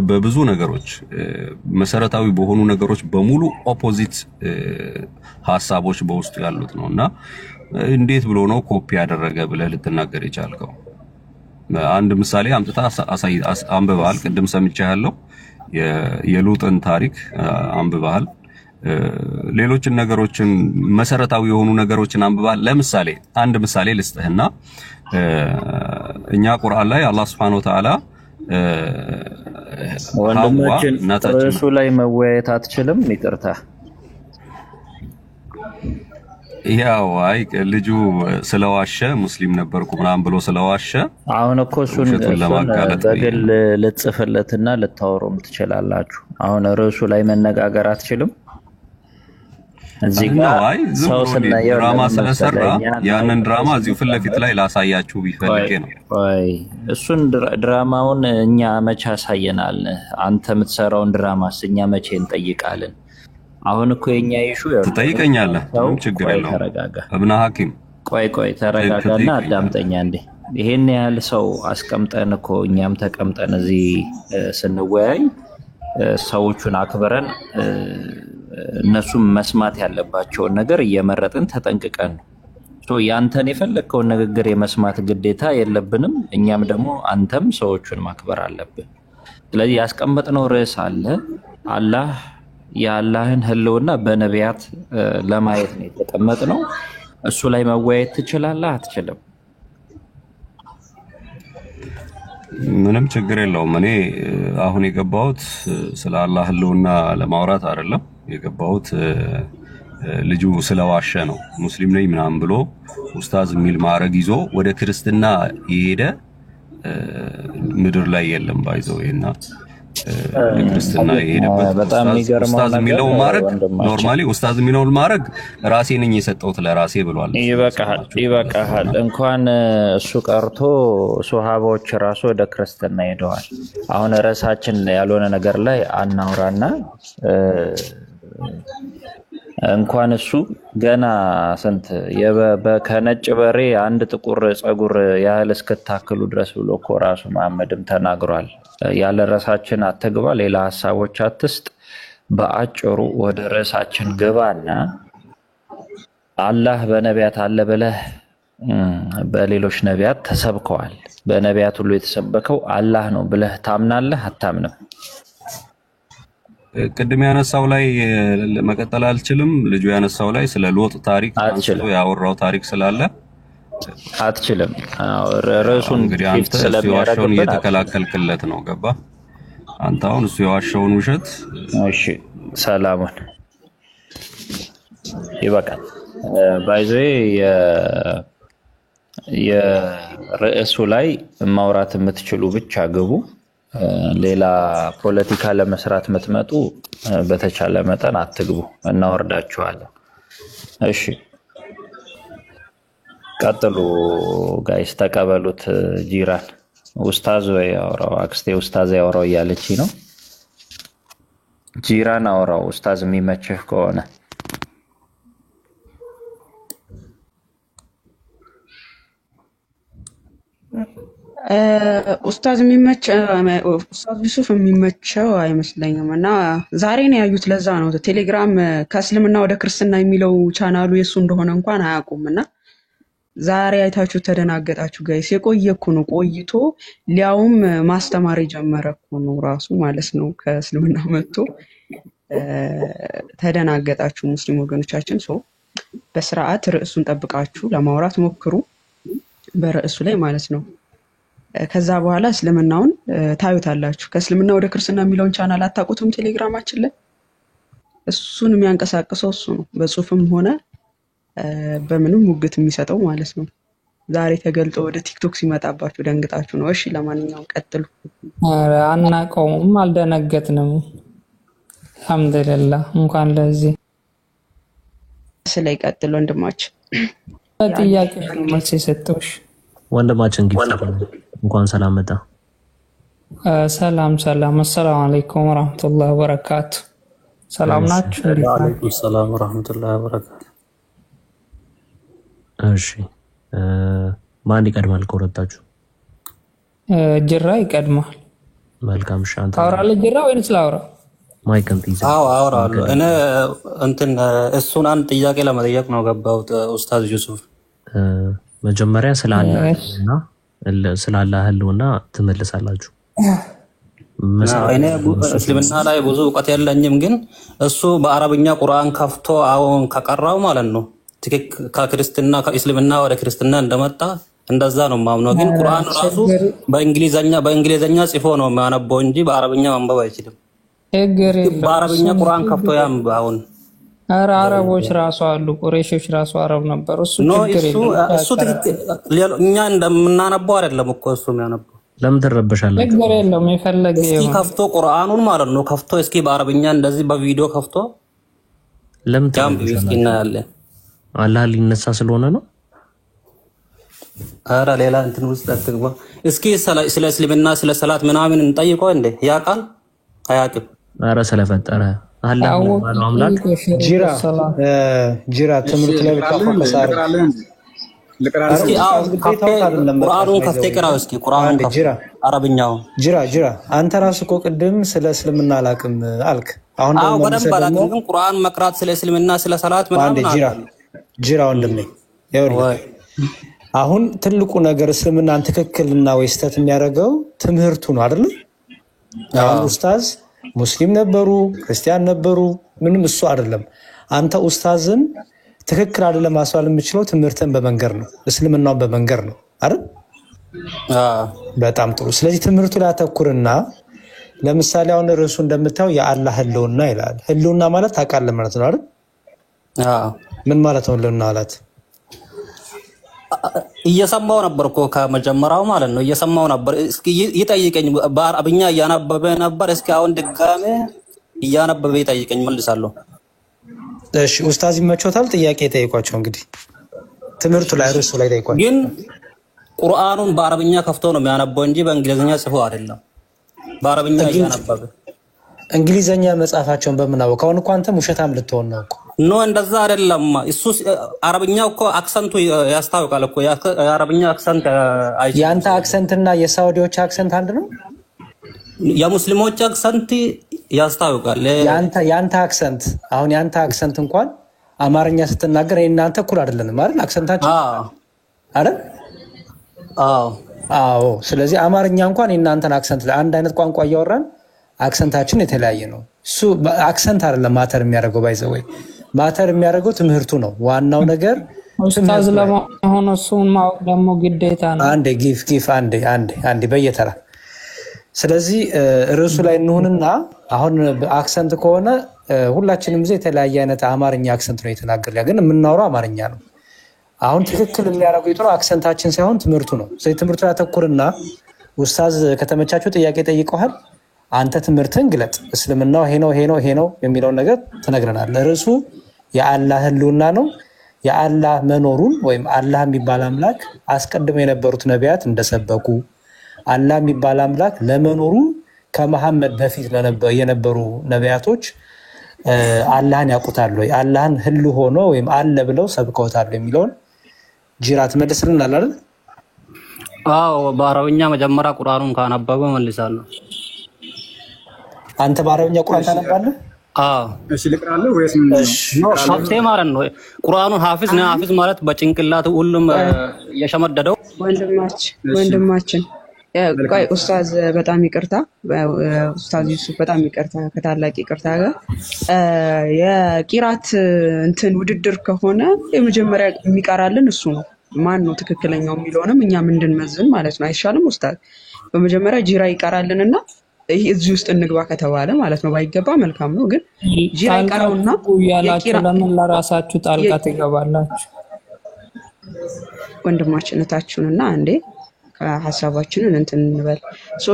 በብዙ ነገሮች መሰረታዊ በሆኑ ነገሮች በሙሉ ኦፖዚት ሐሳቦች በውስጡ ያሉት ነውና እንዴት ብሎ ነው ኮፒ ያደረገ ብለህ ልትናገር የቻልከው? አንድ ምሳሌ አምጥታ አንብበሃል። ቅድም ሰምቻለሁ የሉጥን ታሪክ አንብበሃል። ሌሎችን ነገሮችን መሰረታዊ የሆኑ ነገሮችን አንብበሃል። ለምሳሌ አንድ ምሳሌ ልስጥህና እኛ ቁርአን ላይ አላህ Subhanahu Wa Ta'ala ወንድማችን ርዕሱ ላይ መወያየት አትችልም? ይቅርታ ያው አይ ልጁ ስለዋሸ ሙስሊም ነበርኩ ምናምን ብሎ ስለዋሸ አሁን እኮ እሱን በግል ልጽፍለትና ልታወሩም ትችላላችሁ። አሁን ርዕሱ ላይ መነጋገር አትችልም? እዚህ ጋር ሰው ስናየው ድራማ ስለሰራ ያንን ድራማ እዚሁ ፊት ለፊት ላይ ላሳያችሁ ቢፈልጌ ነው። አይ እሱን ድራማውን እኛ መቼ አሳየናል? አንተ የምትሰራውን ድራማስ እኛ መቼ እንጠይቃለን? አሁን እኮ የኛ ኢሹ ትጠይቀኛለህ፣ ምንም ችግር የለውም። ተረጋጋ እብነ ሐኪም ቆይ ተረጋጋና አዳምጠኛ እንዴ። ይሄን ያህል ሰው አስቀምጠን እኮ እኛም ተቀምጠን እዚህ ስንወያይ ሰዎቹን አክብረን እነሱም መስማት ያለባቸውን ነገር እየመረጥን ተጠንቅቀን ነው። ያንተን የፈለከውን ንግግር የመስማት ግዴታ የለብንም። እኛም ደግሞ አንተም ሰዎቹን ማክበር አለብን። ስለዚህ ያስቀመጥነው ርዕስ አለ። አላህ የአላህን ህልውና በነቢያት ለማየት ነው የተቀመጥነው። እሱ ላይ መወያየት ትችላለህ? አትችልም? ምንም ችግር የለውም። እኔ አሁን የገባሁት ስለ አላህ ህልውና ለማውራት አይደለም። የገባሁት ልጁ ስለዋሸ ነው። ሙስሊም ነኝ ምናምን ብሎ ኡስታዝ የሚል ማዕረግ ይዞ ወደ ክርስትና የሄደ ምድር ላይ የለም። ባይዘው እና ክርስትና የሄደበት በጣም የሚገርመው ኡስታዝ የሚለው ማዕረግ ኖርማሊ ኡስታዝ የሚለው ማዕረግ ራሴ ነኝ የሰጠሁት ለራሴ ብሏል። ይበቃሃል። እንኳን እሱ ቀርቶ ሱሐባዎች ራሱ ወደ ክርስትና ሄደዋል። አሁን ርዕሳችን ያልሆነ ነገር ላይ አናውራና እንኳን እሱ ገና ስንት ከነጭ በሬ አንድ ጥቁር ጸጉር ያህል እስክታክሉ ድረስ ብሎ እኮ ራሱ መሐመድም ተናግሯል። ያለ ርዕሳችን አትግባ፣ ሌላ ሐሳቦች አትስጥ። በአጭሩ ወደ ርዕሳችን ግባና አላህ በነቢያት አለ ብለህ በሌሎች ነቢያት ተሰብከዋል። በነቢያት ሁሉ የተሰበከው አላህ ነው ብለህ ታምናለህ? አታምንም? ቅድም ያነሳው ላይ መቀጠል አልችልም። ልጁ ያነሳው ላይ ስለ ሎጥ ታሪክ አንስቶ ያወራው ታሪክ ስላለ አትችልም። ርዕሱን እንግዲህ አንተ የዋሸውን እየተከላከልክለት ነው። ገባ? አንተ አሁን እሱ የዋሸውን ውሸት እሺ፣ ሰላሙን ይበቃል። ባይዘይ የርዕሱ ላይ ማውራት የምትችሉ ብቻ ግቡ። ሌላ ፖለቲካ ለመስራት የምትመጡ በተቻለ መጠን አትግቡ፣ እናወርዳችኋለን። እሺ ቀጥሉ ጋይስ፣ ተቀበሉት። ጂራን ኡስታዝ ወይ አውራው፣ አክስቴ ኡስታዝ ያወራው እያለች ነው። ጂራን አውራው ኡስታዝ የሚመችህ ከሆነ። ኡስታዝ ዩሱፍ የሚመቸው አይመስለኝም። እና ዛሬ ነው ያዩት። ለዛ ነው ቴሌግራም ከእስልምና ወደ ክርስትና የሚለው ቻናሉ የሱ እንደሆነ እንኳን አያውቁም። እና ዛሬ አይታችሁ ተደናገጣችሁ ጋይስ። የቆየ እኮ ነው፣ ቆይቶ ሊያውም ማስተማር የጀመረ እኮ ነው ራሱ ማለት ነው። ከእስልምና መጥቶ ተደናገጣችሁ ሙስሊም ወገኖቻችን። በስርዓት ርዕሱን ጠብቃችሁ ለማውራት ሞክሩ፣ በርዕሱ ላይ ማለት ነው። ከዛ በኋላ እስልምናውን ታዩታላችሁ። ከእስልምና ወደ ክርስትና የሚለውን ቻናል አታውቁትም? ቴሌግራማችን ላይ እሱን የሚያንቀሳቅሰው እሱ ነው። በጽሁፍም ሆነ በምንም ሙግት የሚሰጠው ማለት ነው። ዛሬ ተገልጦ ወደ ቲክቶክ ሲመጣባችሁ ደንግጣችሁ ነው። እሺ ለማንኛውም ቀጥሉ። አናውቀውም፣ አልደነገጥንም። አልሐምዱሊላህ። እንኳን ለዚህ ስለይ ቀጥሉ ወንድማችን። ጥያቄ መልስ የሰጠውሽ ወንድማችን እንኳን ሰላም መጣ። ሰላም። አሰላሙ አለይኩም ወራህመቱላሂ ወበረካቱ። ሰላም ናችሁ? ወአለይኩም ሰላም ወራህመቱላሂ ወበረካቱ። እሺ ማን ይቀድማል ከሁለታችሁ? ጅራ ይቀድማል። መልካም። ሻንታ ታወራለህ ጅራ ወይንስ ላውራ? ማይክን ትይዛ? አወራለሁ። እኔ እሱን አንድ ጥያቄ ለመጠየቅ ነው ገባሁት ኡስታዝ ዩሱፍ። መጀመሪያ ስለ አላህ ህልውና ትመልሳላችሁ። እኔ እስልምና ላይ ብዙ እውቀት የለኝም፣ ግን እሱ በአረብኛ ቁርአን ከፍቶ አሁን ከቀራው ማለት ነው ከክርስትና ከእስልምና ወደ ክርስትና እንደመጣ እንደዛ ነው ማምነው። ግን ቁርአን ራሱ በእንግሊዘኛ ጽፎ ነው የሚያነበው እንጂ በአረብኛ ማንበብ አይችልም። በአረብኛ ቁርአን ከፍቶ ያንብ አሁን አረቦች ራሱ አሉ፣ ቁረይሾች ራሱ አረብ ነበሩ። እሱ እኛ እንደምናነበው አይደለም እኮ እሱ የሚያነበው። ለምን ትረበሻለህ? ችግር የለውም የፈለገ እስኪ ከፍቶ ቁርአኑን ማለት ነው ከፍቶ እስኪ በአረብኛ እንደዚህ በቪዲዮ ከፍቶ ለምን ትረበሻለህ? አላህ ሊነሳ ስለሆነ ነው። ኧረ ሌላ እንትን ውስጥ አትግባ። እስኪ ስለ እስልምና ስለ ሰላት ምናምን እንጠይቀው እንዴ ያውቃል አያውቅም? ኧረ ስለፈጠረ ጂራ ትምህርት ላይ ብቻ ፎከስ አድርግ። ቁርአኑን ከፍተህ ቅራው እስኪ። ቁርአኑን አረብኛው ጂራ አንተ ራስህ እኮ ቅድም ስለ እስልምና አላውቅም አልክ። አሁን ደግሞ በደንብ አላውቅም፣ ግን ቁርአን መቅራት ስለ እስልምና ስለ ሰላት ምናምን ጂራ ወንድሜ አሁን ትልቁ ነገር እስልምናን ትክክልና ወይ ስህተት የሚያደርገው ትምህርቱ ነው አይደል? አሁን ኡስታዝ ሙስሊም ነበሩ ክርስቲያን ነበሩ ምንም እሱ አይደለም። አንተ ኡስታዝን ትክክል አይደለም ማስዋል የምችለው ትምህርትን በመንገር ነው፣ እስልምናውን በመንገር ነው አይደል? በጣም ጥሩ። ስለዚህ ትምህርቱ ላይ አተኩርና ለምሳሌ አሁን ርዕሱ እንደምታው የአላህ ህልውና ይላል። ህልውና ማለት ታውቃለህ ማለት ነው አይደል? ምን ማለት ነው ህልውና ማለት? እየሰማው ነበር እኮ ከመጀመሪያው ማለት ነው እየሰማው ነበር። እስኪ ይጠይቀኝ፣ በአረብኛ እያነበበ ነበር። እስኪ አሁን ድጋሜ እያነበበ ይጠይቀኝ መልሳለሁ። እሺ ኡስታዝ ይመቾታል? ጥያቄ ጠይቋቸው እንግዲህ ትምህርቱ ላይ ርዕሱ ላይ ጠይቋቸው። ግን ቁርአኑን በአረብኛ ከፍቶ ነው የሚያነበው እንጂ በእንግሊዘኛ ጽፎ አይደለም። በአረብኛ እያነበበ እንግሊዘኛ መጻፋቸውን በምናውቀው አሁን እኮ አንተ ውሸታም ልትሆን ነው እኮ። ኖ እንደዛ አይደለም። እሱ አረብኛው እኮ አክሰንቱ ያስታውቃል እኮ። የአረብኛ አክሰንት ያንተ አክሰንትና የሳውዲዎች አክሰንት አንድ ነው። የሙስሊሞች አክሰንት ያስታውቃል። ያንተ አክሰንት አሁን ያንተ አክሰንት እንኳን አማርኛ ስትናገር እናንተ እኩል አይደለንም አይደል? አክሰንታችን አይደል? አዎ። ስለዚህ አማርኛ እንኳን እናንተን አክሰንት አንድ አይነት ቋንቋ እያወራን አክሰንታችን የተለያየ ነው። እሱ አክሰንት አይደለም ማተር የሚያደርገው ባይዘው ማተር የሚያደርገው ትምህርቱ ነው። ዋናው ነገር ኡስታዝ ለማሆን እሱን ማወቅ ደግሞ ግዴታ ነው። አንዴ ጊፍ አንዴ በየተራ። ስለዚህ ርዕሱ ላይ እንሁንና አሁን አክሰንት ከሆነ ሁላችንም የተለያየ አይነት አማርኛ አክሰንት ነው የተናገረ፣ ግን የምናወራው አማርኛ ነው። አሁን ትክክል የሚያደርገው ይጥሩ አክሰንታችን ሳይሆን ትምህርቱ ነው። ስለዚህ ትምህርቱ ያተኩርና ኡስታዝ ከተመቻቸው ጥያቄ ጠይቀዋል። አንተ ትምህርትን ግለጥ፣ እስልምናው ይሄ ነው የሚለውን ነገር ትነግረናለህ። ርዕሱ የአላህ ህልውና ነው። የአላህ መኖሩን ወይም አላህ የሚባል አምላክ አስቀድመው የነበሩት ነቢያት እንደሰበኩ አላህ የሚባል አምላክ ለመኖሩ ከመሐመድ በፊት የነበሩ ነቢያቶች አላህን ያውቁታል ወይ አላህን ህልው ሆኖ ወይም አለ ብለው ሰብከውታል የሚለውን ጂራ ትመልስልናል አይደል? አዎ በአረብኛ መጀመሪያ ቁርአኑን ካነበበ መልሳለሁ። አንተ በአረብኛ ቁርአን ታነባለህ? አዎ። እሺ ልቅራለሁ ወይስ ምን? ሀፍቴ ማለት ነው። ቁርአኑን ሀፊዝ ነው። ሀፊዝ ማለት በጭንቅላቱ ሁሉም የሸመደደው ወንድማችን ቆይ ኡስታዝ በጣም ይቅርታ፣ ኡስታዝ ዩሱፍ በጣም ይቅርታ፣ ከታላቅ ይቅርታ ጋር የቂራት እንትን ውድድር ከሆነ የመጀመሪያ የሚቀራልን እሱ ነው። ማን ነው ትክክለኛው የሚለውንም እኛም እንድንመዝን ማለት ነው። አይሻልም ኡስታዝ? በመጀመሪያ ጂራ ይቀራልንና ይሄ እዚህ ውስጥ እንግባ ከተባለ ማለት ነው። ባይገባ መልካም ነው፣ ግን ጂራ ይቀራውና ያላችሁ ለምን ለራሳችሁ ጣልቃ ትገባላችሁ? ወንድማችነታችሁንና አንዴ ከሐሳባችንን እንትን እንበል።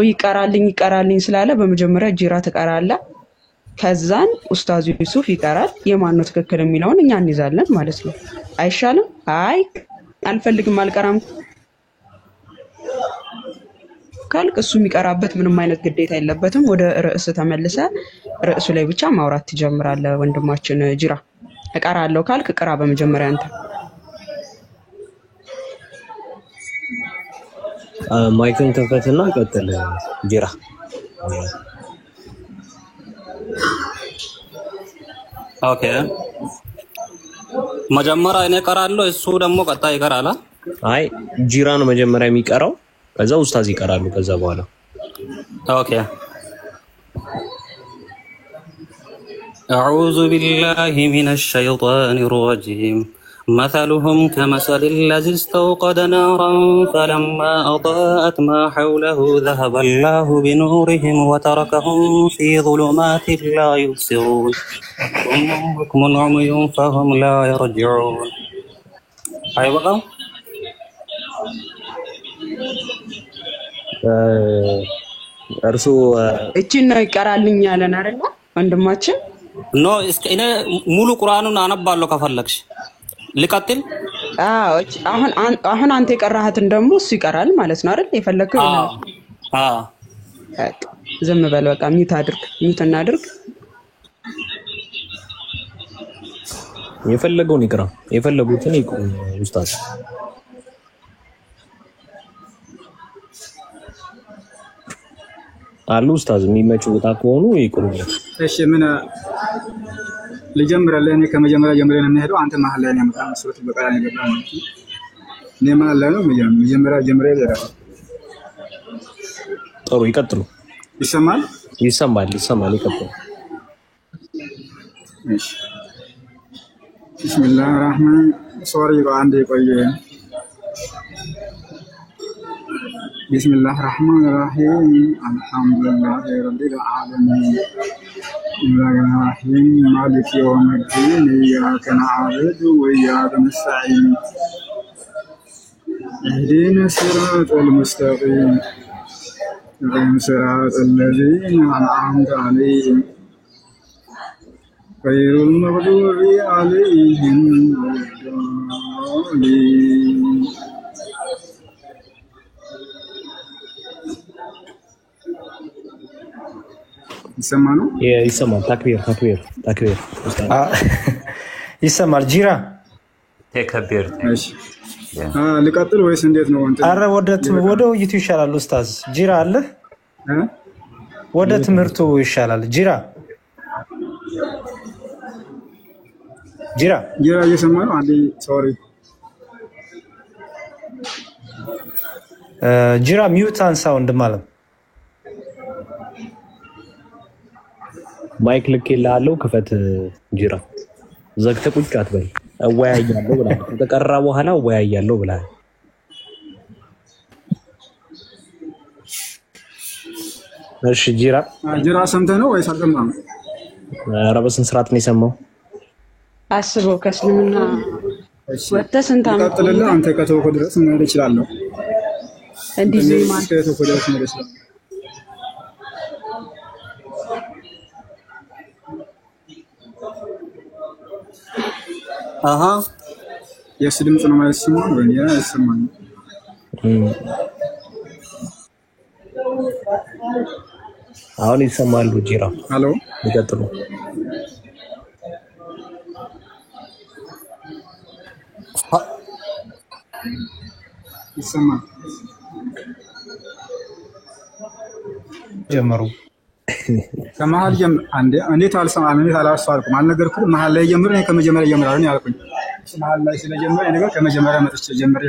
ይቀራልኝ ስላለ በመጀመሪያ ጂራ ትቀራለህ፣ ከዛን ኡስታዝ ዩሱፍ ይቀራል። የማን ነው ትክክል የሚለውን እኛ እንይዛለን ማለት ነው። አይሻልም? አይ አልፈልግም አልቀራም ካልክ እሱ የሚቀራበት ምንም አይነት ግዴታ የለበትም። ወደ ርዕስ ተመልሰ ርዕሱ ላይ ብቻ ማውራት ትጀምራለህ። ወንድማችን ጂራ እቀራለሁ ካልክ ቅራ በመጀመሪያ አንተ። ማይክን ከፈትና ቀጥል ጂራ። ኦኬ መጀመሪያ እኔ እቀራለሁ፣ እሱ ደግሞ ቀጣይ ይቀራል። አይ ጂራ ነው መጀመሪያ የሚቀራው፣ ከዛ ኡስታዝ ይቀራሉ ከዛ በኋላ። ኦኬ أعوذ بالله من الشيطان الرجيم مثلهم كمثل الذي استوقد نارا فلما أضاءت ما حوله ذهب الله بنورهم وتركهم في ظلمات لا يبصرون صم بكم عمي فهم لا يرجعون. أيوة እርሱ እቺን ነው ይቀራልኝ ያለን አይደል ወንድማችን? ኖ እስከ እኔ ሙሉ ቁርአኑን አነባለሁ ከፈለግሽ ልቀጥል? አዎ አሁን አንተ የቀራሃትን ደግሞ እሱ ይቀራል ማለት ነው አይደል? የፈለከው ዝም በል በቃ። ሚውት እናድርግ። የፈለገውን ይቅራ፣ የፈለጉትን ይቅሩ ኡስታዝ። አሉ ኡስታዝ የሚመችው ቦታ ከሆኑ ይቅሩ። እሺ ምን ልጀምራለህ? እኔ ከመጀመሪያ ጀምሬ ነው የምሄደው። አንተ መሀል ላይ ነው የምታመጣው። ሱረት በቀራ ነው የገባው ማለት ነው። እኔ መሀል ላይ ነው መጀመሪያ ጀምሬ እሄዳለሁ። ጥሩ ይቀጥሉ። ይሰማል? ይሰማል። ይቀጥሉ። እሺ ቢስሚላህ الرحمن ሶሪ አንዴ ቆይ። بسم الله الرحمن الرحيم الحمد لله رب العالمين الرحمن الرحيم مالك يوم الدين إياك نعبد وإياك نستعين اهدنا الصراط المستقيم صراط الذين أنعمت عليهم غير المغضوب عليهم ولا الضالين. ይሰማል። ተክቢር ይሰማል። ጂራ ተከቢር። እሺ ልቀጥል ወይስ እንዴት ነው? አረ ወደ ውይይቱ ይሻላል ኡስታዝ። ጂራ አለ ወደ ትምህርቱ ይሻላል። ጂራ እየሰማ ነው? አንዴ ሶሪ ጂራ ሚውት አንሳ ወንድማለም። ማይክ ልኬልሃለሁ፣ ክፈት ጂራ። ዘግተህ ቁጭ አትበል። እወያያለሁ ብለሃል። ከተቀራ በኋላ እወያያለሁ ብለሃል። እሺ ጂራ ሰምተህ ነው ወይስ አልሰማህም? ኧረ በስንት ስርዓት ነው የሰማው? አስበው ከእስልምና ወጥተህ ስንት ዓመት ቀጥልና አንተ ከተወኩ ድረስ መሄድ እችላለሁ። እንዲህ ማለት ከተወኩ ድረስ መሄድ እችላለሁ። አሃ የእሱ ድምፅ ነው ማለት ሲሆን ወይ ያ ይሰማል። አሁን ይሰማሉ። ጂራ ሄሎ ይቀጥሉ። ይሰማል። ጀመሩ ከመሀል ጀምር አንዴ እንዴት አልሰማም? እንዴት አላስተዋልኩም? አልነገርኩም? መሀል ላይ ጀምር ነው ከመጀመሪያ ጀምራለሁ ነው ያልኩኝ። መሀል ላይ ስለጀመረ ነገር ከመጀመሪያ መጥቼ ጀምር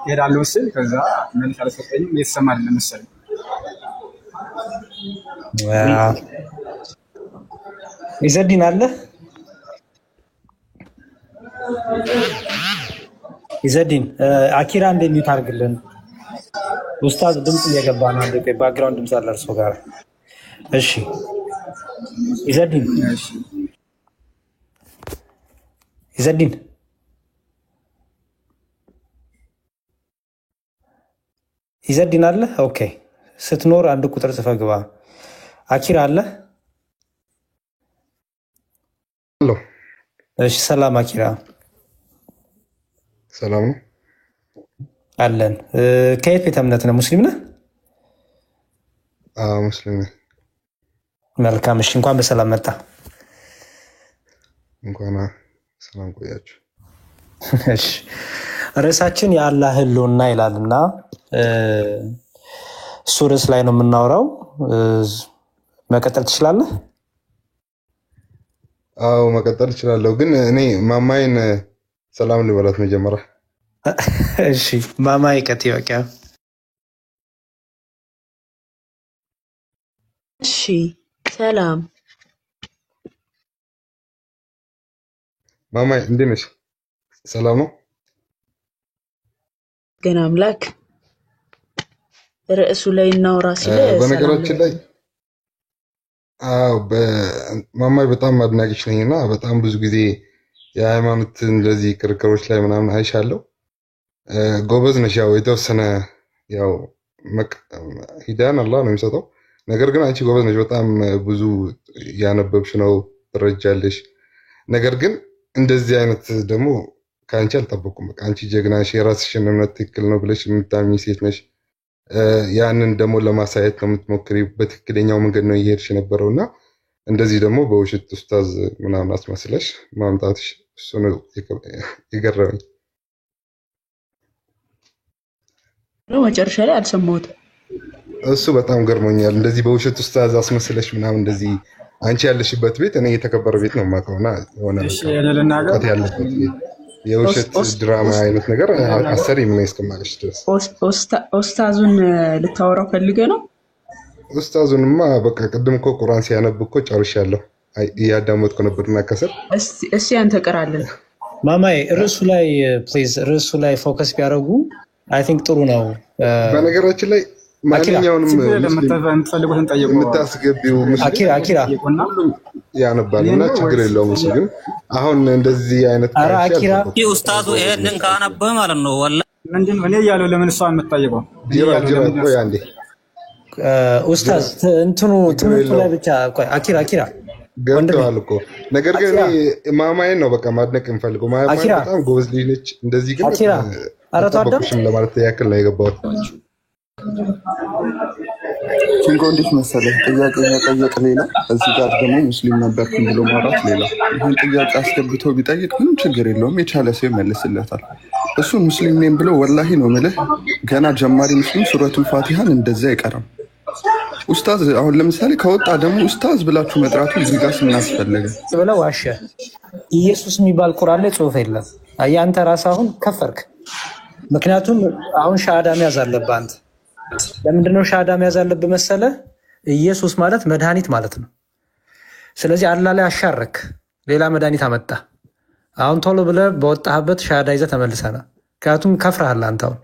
እሄዳለሁ ስል ከዛ መልስ አልሰጠኝም። እየተሰማ አይደለም መሰለኝ። ኢዘዲን አለ ኢዘዲን አኪራ እንደሚት አድርግልን። ኡስታዝ ድምጽ እየገባ ነው። አንዴ ባክግራውንድ ድምጽ አለ እርሶ ጋር። እሺ ኢዘዲን ኢዘዲን ኢዘዲን አለ። ኦኬ ስትኖር አንድ ቁጥር ጽፈህ ግባ። አኪራ አለ። ሄሎ እሺ ሰላም አኪራ። ሰላም ነው አለን። ከየት ቤተ እምነት ነው? ሙስሊም ነህ? አዎ ሙስሊም ነኝ። መልካም። እሺ እንኳን በሰላም መጣ። እንኳን ሰላም ቆያችሁ። እሺ ርዕሳችን የአላህ ህልውና ይላልና እሱ ርዕስ ላይ ነው የምናወራው። መቀጠል ትችላለህ? አዎ መቀጠል እችላለሁ፣ ግን እኔ ማማዬን ሰላም ልበላት መጀመሪያ። እሺ ማማዬ ቀጥይ። በቃ እሺ ሰላም ማማዬ እንዴት ነሽ? ሰላም ነው? ገና አምላክ ርዕሱ ላይ እናውራ ሲል በነገራችን ላይ ማማዬ በጣም አድናቂሽ ነኝና በጣም ብዙ ጊዜ የሃይማኖት እንደዚህ ክርክሮች ላይ ምናምን አይሻለሁ። ጎበዝ ነሽ። ያው የተወሰነ ያው ሂዳን አላህ ነው የሚሰጠው። ነገር ግን አንቺ ጎበዝ ነሽ። በጣም ብዙ ያነበብሽ ነው፣ ትረጃለሽ። ነገር ግን እንደዚህ አይነት ደግሞ ከአንቺ አልጠበቁም። በቃ አንቺ ጀግና ነሽ፣ የራስሽን እምነት ትክክል ነው ብለሽ የምታምኚ ሴት ነሽ። ያንን ደግሞ ለማሳየት ነው የምትሞክሪው። በትክክለኛው መንገድ ነው እየሄድሽ የነበረውና እንደዚህ ደግሞ በውሸት ኡስታዝ ምናምን አስመስለሽ ማምጣትሽ እሱ ነው የገረመኝ። መጨረሻ ላይ አልሰማሁትም። እሱ በጣም ገርሞኛል። እንደዚህ በውሸት ኡስታዝ አስመስለሽ ምናምን እንደዚህ አንቺ ያለሽበት ቤት እኔ የተከበረ ቤት ነው የማውቀውና የሆነ እውቀት ያለበት ቤት የውሸት ድራማ አይነት ነገር አሰሪ ምን እስከማለሽ ድረስ ኡስታዙን ልታወራው ፈልገህ ነው? ኡስታዙንማ በቃ ቅድም እኮ ቁርአን ሲያነብ እኮ ጨርሻለሁ፣ እያዳመጥኩ ነበርና ከስር እስቲ አንተ ቀራለን። ማማዬ ርዕሱ ላይ ፕሊዝ፣ ርዕሱ ላይ ፎከስ ቢያደርጉ አይ ቲንክ ጥሩ ነው። በነገራችን ላይ ማንኛውንም የምትፈልጉትን ጠይቁ። የምታስገቢው አኪራ ያነባልና ችግር የለውም። እሱ ግን አሁን እንደዚህ አይነት አኪራ ኡስታዙ ይሄንን ካነበበ ማለት ነው ወላሂ ምንድን ነው እኔ እያለሁ ለምን እሷ የምትጠይቀው? ቆይ አንዴ ኡስታዝ እንትኑ ትምህርቱ ላይ ብቻ ቆይ አኪራ ገብተዋል እኮ። ነገር ግን ማማዬን ነው በቃ ማድነቅ የምፈልገው። ማማዬ በጣም ጎበዝ ልጅ ነች። እንደዚህ ግን አልጠበኩሽም ለማለት ያክል ነው የገባሁት። ኪንጎ እንዴት መሰለህ፣ ጥያቄ መጠየቅ ሌላ፣ እዚህ ጋር ደግሞ ሙስሊም ነበርኩኝ ብሎ ማውራት ሌላ። ይህን ጥያቄ አስገብቶ ቢጠይቅ ምንም ችግር የለውም፣ የቻለ ሰው ይመልስለታል። እሱ ሙስሊም ነኝ ብሎ ወላሂ ነው የምልህ ገና ጀማሪ ሙስሊም ሱረቱል ፋቲሃን እንደዛ አይቀርም። ኡስታዝ አሁን ለምሳሌ ከወጣ ደግሞ ኡስታዝ ብላችሁ መጥራቱ እዚህ ጋር ስናስፈለገ ብለው ዋሸ። ኢየሱስ የሚባል ቁርአን ላይ ጽሑፍ የለም። አንተ ራስህ አሁን ከፈርክ። ምክንያቱም አሁን ሻሃዳ መያዝ አለብህ አንተ። ለምንድነው ሻሃዳ መያዝ አለብህ መሰለህ? ኢየሱስ ማለት መድኃኒት ማለት ነው። ስለዚህ አላህ ላይ አሻረክ፣ ሌላ መድኃኒት አመጣ። አሁን ቶሎ ብለህ በወጣህበት ሻሃዳ ይዘህ ተመልሰና፣ ምክንያቱም ከፍረሃል አንተ። አሁን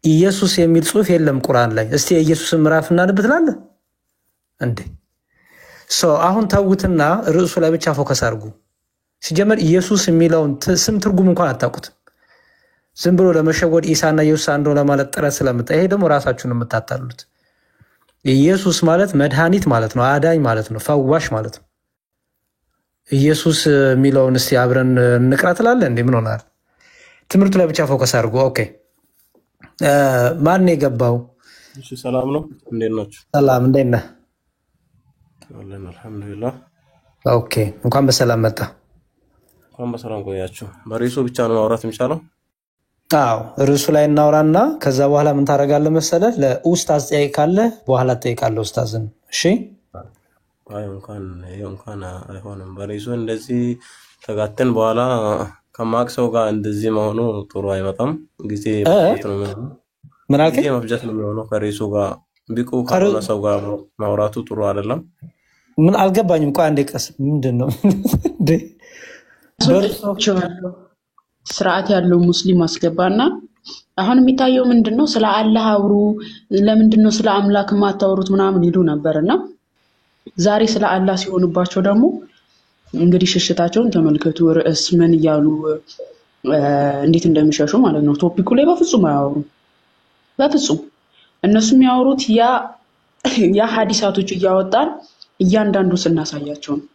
ኢየሱስ የሚል ጽሑፍ የለም ቁርአን ላይ። እስቲ የኢየሱስን ምዕራፍ እናንብ ትላለህ እንዴ? አሁን ተውትና ርዕሱ ላይ ብቻ ፎከስ አድርጉ። ሲጀመር ኢየሱስ የሚለውን ስም ትርጉም እንኳን አታውቁትም። ዝም ብሎ ለመሸወድ ኢሳና ኢየሱስ አንድ ነው ለማለት ጥረት ስለምታ ይሄ ደግሞ ራሳችሁን የምታታሉት። ኢየሱስ ማለት መድኃኒት ማለት ነው፣ አዳኝ ማለት ነው፣ ፈዋሽ ማለት ነው። ኢየሱስ የሚለውን እስቲ አብረን እንቅራ ትላለህ እንዴ? ምን ሆናል? ትምህርቱ ላይ ብቻ ፎከስ አድርጎ። ኦኬ ማን ነው የገባው? እሺ ሰላም ነው፣ እንዴት ናችሁ? ሰላም እንዴት ነህ? አለን አልሐምዱሊላህ። ኦኬ እንኳን በሰላም መጣ። እንኳን በሰላም ቆያችሁ። በርዕሱ ብቻ ነው ማውራት የሚቻለው? አዎ ርዕሱ ላይ እናውራና ከዛ በኋላ ምን ታደርጋለህ መሰለህ? ለኡስታዝ ጥያቄ ካለ በኋላ ትጠይቃለህ ኡስታዝን። እሺ አይ እንኳን አይሆንም። በርዕሱ እንደዚህ ተጋተን በኋላ ከማቅ ሰው ጋር እንደዚህ መሆኑ ጥሩ አይመጣም። ጊዜ መፍጀት ነው የሚሆነው። ምን አልከኝ? ጊዜ መፍጀት ነው የሚሆነው። ከርዕሱ ጋር ቢቁ ካልሆነ ሰው ጋር ማውራቱ ጥሩ አይደለም። ምን አልገባኝም። ቆይ አንዴ ቀስ ምንድነው እንዴ? ስርዓት ያለው ሙስሊም አስገባና አሁን የሚታየው ምንድነው? ስለ አላህ አውሩ፣ ለምንድነው ስለ አምላክ ማታወሩት ምናምን ይሉ ነበርና ዛሬ ስለ አላህ ሲሆንባቸው ደግሞ እንግዲህ ሽሽታቸውን ተመልከቱ። ርዕስ ምን እያሉ እንዴት እንደሚሸሹ ማለት ነው። ቶፒኩ ላይ በፍጹም አያወሩም። በፍጹም እነሱ የሚያወሩት ያ ሐዲሳቶች እያወጣን እያንዳንዱ ስናሳያቸው ነው።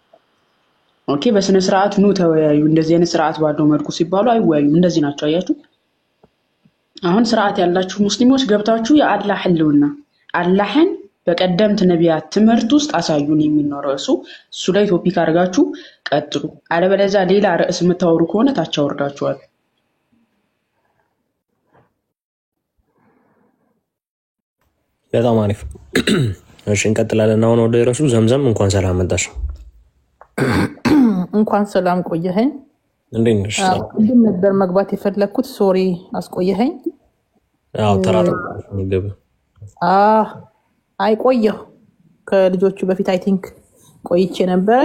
ኦኬ በስነ ስርዓት ኑ ተወያዩ፣ እንደዚህ አይነት ስርዓት ባለው መልኩ ሲባሉ አይወያዩም። እንደዚህ ናቸው። አያችሁ አሁን ስርዓት ያላችሁ ሙስሊሞች ገብታችሁ የአላህ ህልውና አላህን በቀደምት ነቢያት ትምህርት ውስጥ አሳዩን የሚኖረው እሱ ላይ ቶፒክ አድርጋችሁ ቀጥሉ። አለበለዚያ ሌላ ርዕስ የምታወሩ ከሆነ ታች አወርዳችኋል። በጣም አሪፍ። እሺ እንቀጥላለን። አሁን ወደ ርዕሱ ዘምዘም እንኳን ሰላም መጣሽ። እንኳን ሰላም ቆየኸኝ። እንዴት ነሽ? ቅድም ነበር መግባት የፈለኩት፣ ሶሪ አስቆየኸኝ። አዎ ተራራው ንገብ አይቆየሁ ከልጆቹ በፊት አይ ቲንክ ቆይቼ ነበር።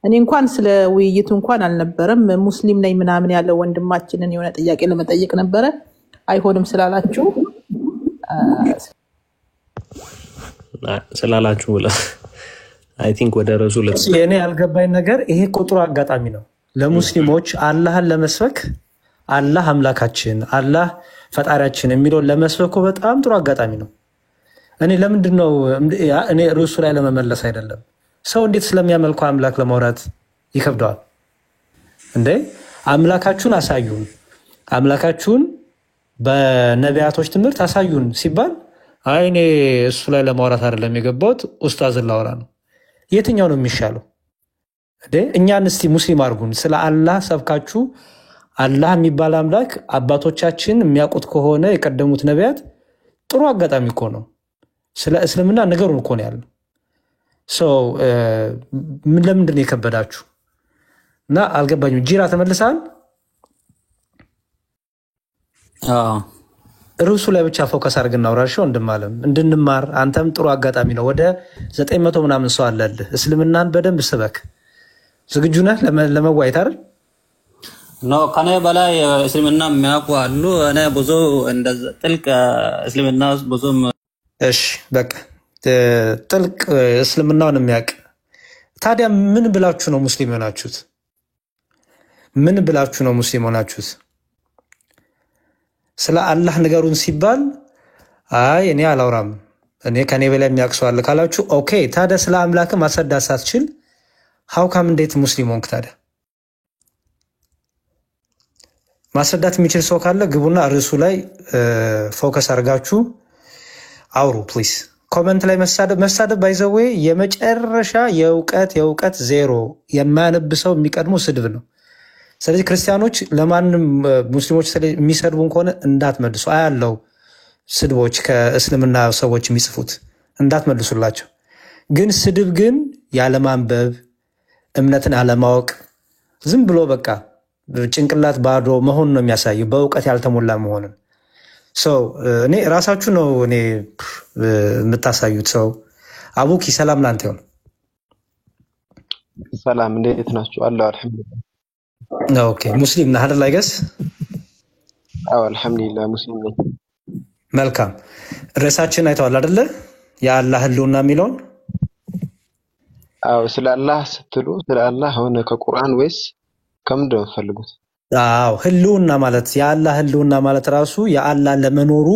እኔ እንኳን ስለ ውይይቱ እንኳን አልነበረም። ሙስሊም ነኝ ምናምን ያለው ወንድማችንን የሆነ ጥያቄ ለመጠየቅ ነበረ። አይሆንም ስላላችሁ ብለ አይ ቲንክ ወደ ርዕሱ እኔ ያልገባኝ ነገር ይሄ ቁጥሩ አጋጣሚ ነው። ለሙስሊሞች አላህን ለመስበክ አላህ አምላካችን አላህ ፈጣሪያችን የሚለውን ለመስበክ በጣም ጥሩ አጋጣሚ ነው። እኔ ለምንድን ነው እኔ ርዕሱ ላይ ለመመለስ አይደለም። ሰው እንዴት ስለሚያመልከው አምላክ ለማውራት ይከብደዋል እንዴ? አምላካችሁን አሳዩን፣ አምላካችሁን በነቢያቶች ትምህርት አሳዩን ሲባል አይ እኔ እሱ ላይ ለማውራት አይደለም የገባሁት ኡስታዝን ላወራ ነው። የትኛው ነው የሚሻለው እንዴ? እኛን እስቲ ሙስሊም አድርጉን። ስለ አላህ ሰብካችሁ አላህ የሚባል አምላክ አባቶቻችን የሚያውቁት ከሆነ የቀደሙት ነቢያት ጥሩ አጋጣሚ እኮ ነው። ስለ እስልምና ነገሩን እኮ ነው ያለው። ለምንድን ነው የከበዳችሁ? እና አልገባኝም። ጂራ ተመልሰሃል? ርዕሱ ላይ ብቻ ፎከስ አድርገን እናውራሽው እንድማለም እንድንማር። አንተም ጥሩ አጋጣሚ ነው። ወደ 900 ምናምን ሰው አለልህ። እስልምናን በደንብ ስበክ። ዝግጁ ነህ ለመዋየት አይደል? ነው ከኔ በላይ እስልምና የሚያውቁ አሉ። እኔ ብዙ እንደዚህ ጥልቅ እስልምና ብዙም እሺ በቃ ጥልቅ እስልምናውን የሚያውቅ ታዲያ ምን ብላችሁ ነው ሙስሊም ሆናችሁት? ምን ብላችሁ ነው ሙስሊም ሆናችሁት? ስለ አላህ ንገሩን ሲባል አይ እኔ አላውራም እኔ ከኔ በላይ የሚያውቅ ሰው አለ ካላችሁ ኦኬ። ታዲያ ስለ አምላክ ማስረዳት ሳትችል ሀውካም እንዴት ሙስሊም ሆንክ? ታዲያ ማስረዳት የሚችል ሰው ካለ ግቡና ርዕሱ ላይ ፎከስ አድርጋችሁ አውሩ ፕሊዝ። ኮመንት ላይ መሳደብ ባይዘዌ የመጨረሻ የእውቀት ዜሮ። የማያነብ ሰው የሚቀድሙ ስድብ ነው። ስለዚህ ክርስቲያኖች ለማንም ሙስሊሞች የሚሰድቡን ከሆነ እንዳትመልሱ። አያለው ስድቦች ከእስልምና ሰዎች የሚጽፉት እንዳትመልሱላቸው። ግን ስድብ ግን ያለማንበብ እምነትን አለማወቅ ዝም ብሎ በቃ ጭንቅላት ባዶ መሆኑን ነው የሚያሳየው፣ በእውቀት ያልተሞላ መሆኑን። እኔ ራሳችሁ ነው እኔ የምታሳዩት። ሰው አቡኪ ሰላም ላንተ ይሁን። ሰላም እንዴት ናችሁ? አላህ አልሐምዱሊላህ። ኦኬ ሙስሊም ነህ አይደል? አይገስ አዎ አልሐምዱሊላህ ሙስሊም ነኝ። መልካም። ርዕሳችን አይተዋል አይደለ? የአላህ ህልውና የሚለውን። አዎ ስለ አላህ ስትሉ ስለ አላህ ሆነ ከቁርአን ወይስ ከምንድን ነው የምትፈልጉት? አዎ ህልውና ማለት የአላህ ህልውና ማለት ራሱ የአላህ ለመኖሩ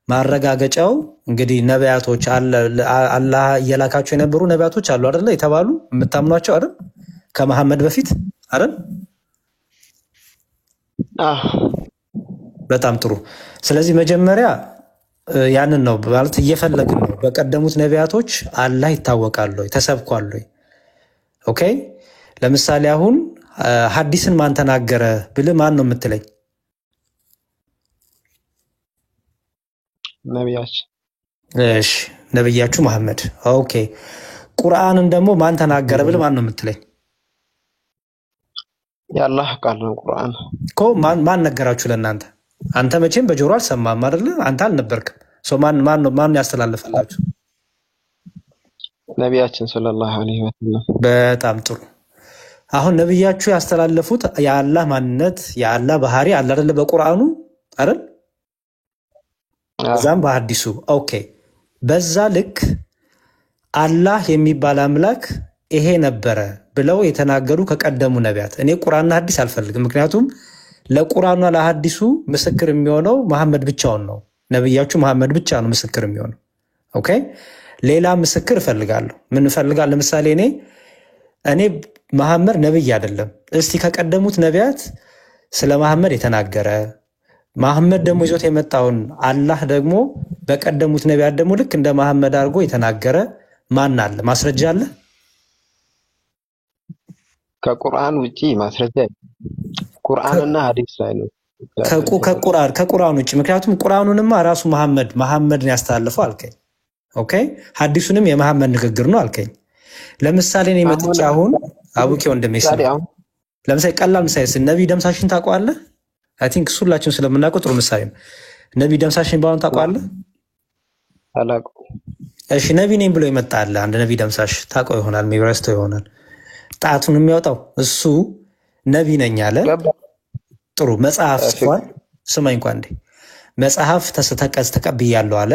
ማረጋገጫው እንግዲህ ነቢያቶች አላህ እየላካቸው የነበሩ ነቢያቶች አሉ አይደለ? የተባሉ የምታምኗቸው አይደል? ከመሐመድ በፊት አይደል? በጣም ጥሩ። ስለዚህ መጀመሪያ ያንን ነው ማለት እየፈለግን ነው። በቀደሙት ነቢያቶች አላህ ይታወቃል ወይ ተሰብኳል ወይ? ኦኬ ለምሳሌ አሁን ሐዲስን ማን ተናገረ ብለህ ማን ነው የምትለኝ? ነቢያችን። እሺ ነብያችሁ መሐመድ። ኦኬ ቁርአንን ደግሞ ማን ተናገረ ብለህ ማን ነው የምትለኝ? የአላህ ቃል ነው ቁርአን እኮ። ማን ነገራችሁ ለእናንተ? አንተ መቼም በጆሮ አልሰማም አይደል? አንተ አልነበርክም። ማን ያስተላልፈላችሁ? ነቢያችን ሰለላሁ ዐለይሂ ወሰለም። በጣም ጥሩ። አሁን ነብያችሁ ያስተላለፉት የአላህ ማንነት የአላህ ባህሪ አለ አይደል? በቁርአኑ አይደል? እዛም በሐዲሱ ኦኬ። በዛ ልክ አላህ የሚባል አምላክ ይሄ ነበረ ብለው የተናገሩ ከቀደሙ ነቢያት። እኔ ቁርአንና ሐዲስ አልፈልግም። ምክንያቱም ለቁርአንና ለሐዲሱ ምስክር የሚሆነው መሐመድ ብቻውን ነው። ነብያችሁ መሐመድ ብቻ ነው ምስክር የሚሆነው። ኦኬ ሌላ ምስክር እፈልጋለሁ። ምን እፈልጋለሁ? ለምሳሌ እኔ መሐመድ ነብይ አይደለም። እስቲ ከቀደሙት ነቢያት ስለ መሐመድ የተናገረ መሐመድ ደግሞ ይዞት የመጣውን አላህ ደግሞ በቀደሙት ነቢያት ደግሞ ልክ እንደ መሐመድ አድርጎ የተናገረ ማን አለ? ማስረጃ አለ? ከቁርአን ውጪ ማስረጃ ቁርአንና ሐዲስ ላይ ነው። ከቁርአን ውጪ ምክንያቱም ቁርአኑንማ ራሱ መሐመድ ነው ያስተላልፈው አልከኝ። ኦኬ ሐዲሱንም የመሐመድ ንግግር ነው አልከኝ። ለምሳሌ እኔ መጥቼ አሁን አቡኪ ወንድሜ ለምሳሌ ቀላል ምሳሌ ነብይ ደምሳሽን ታውቀዋለህ? አይ ቲንክ ሁላችንም ስለምናውቀው ጥሩ ምሳሌ ነው። ነብይ ደምሳሽን ባሁን ታውቀዋለህ? አላውቀው። እሺ ነብይ ነኝ ብሎ ይመጣል አንድ ነብይ ደምሳሽ ታውቀው ይሆናል የሚረስተው ይሆናል። ጣቱን የሚያወጣው እሱ ነብይ ነኝ አለ። ጥሩ መጽሐፍ ጽፏል። ስማኝ እንኳን እንዴ መጽሐፍ ተቀብያለሁ አለ።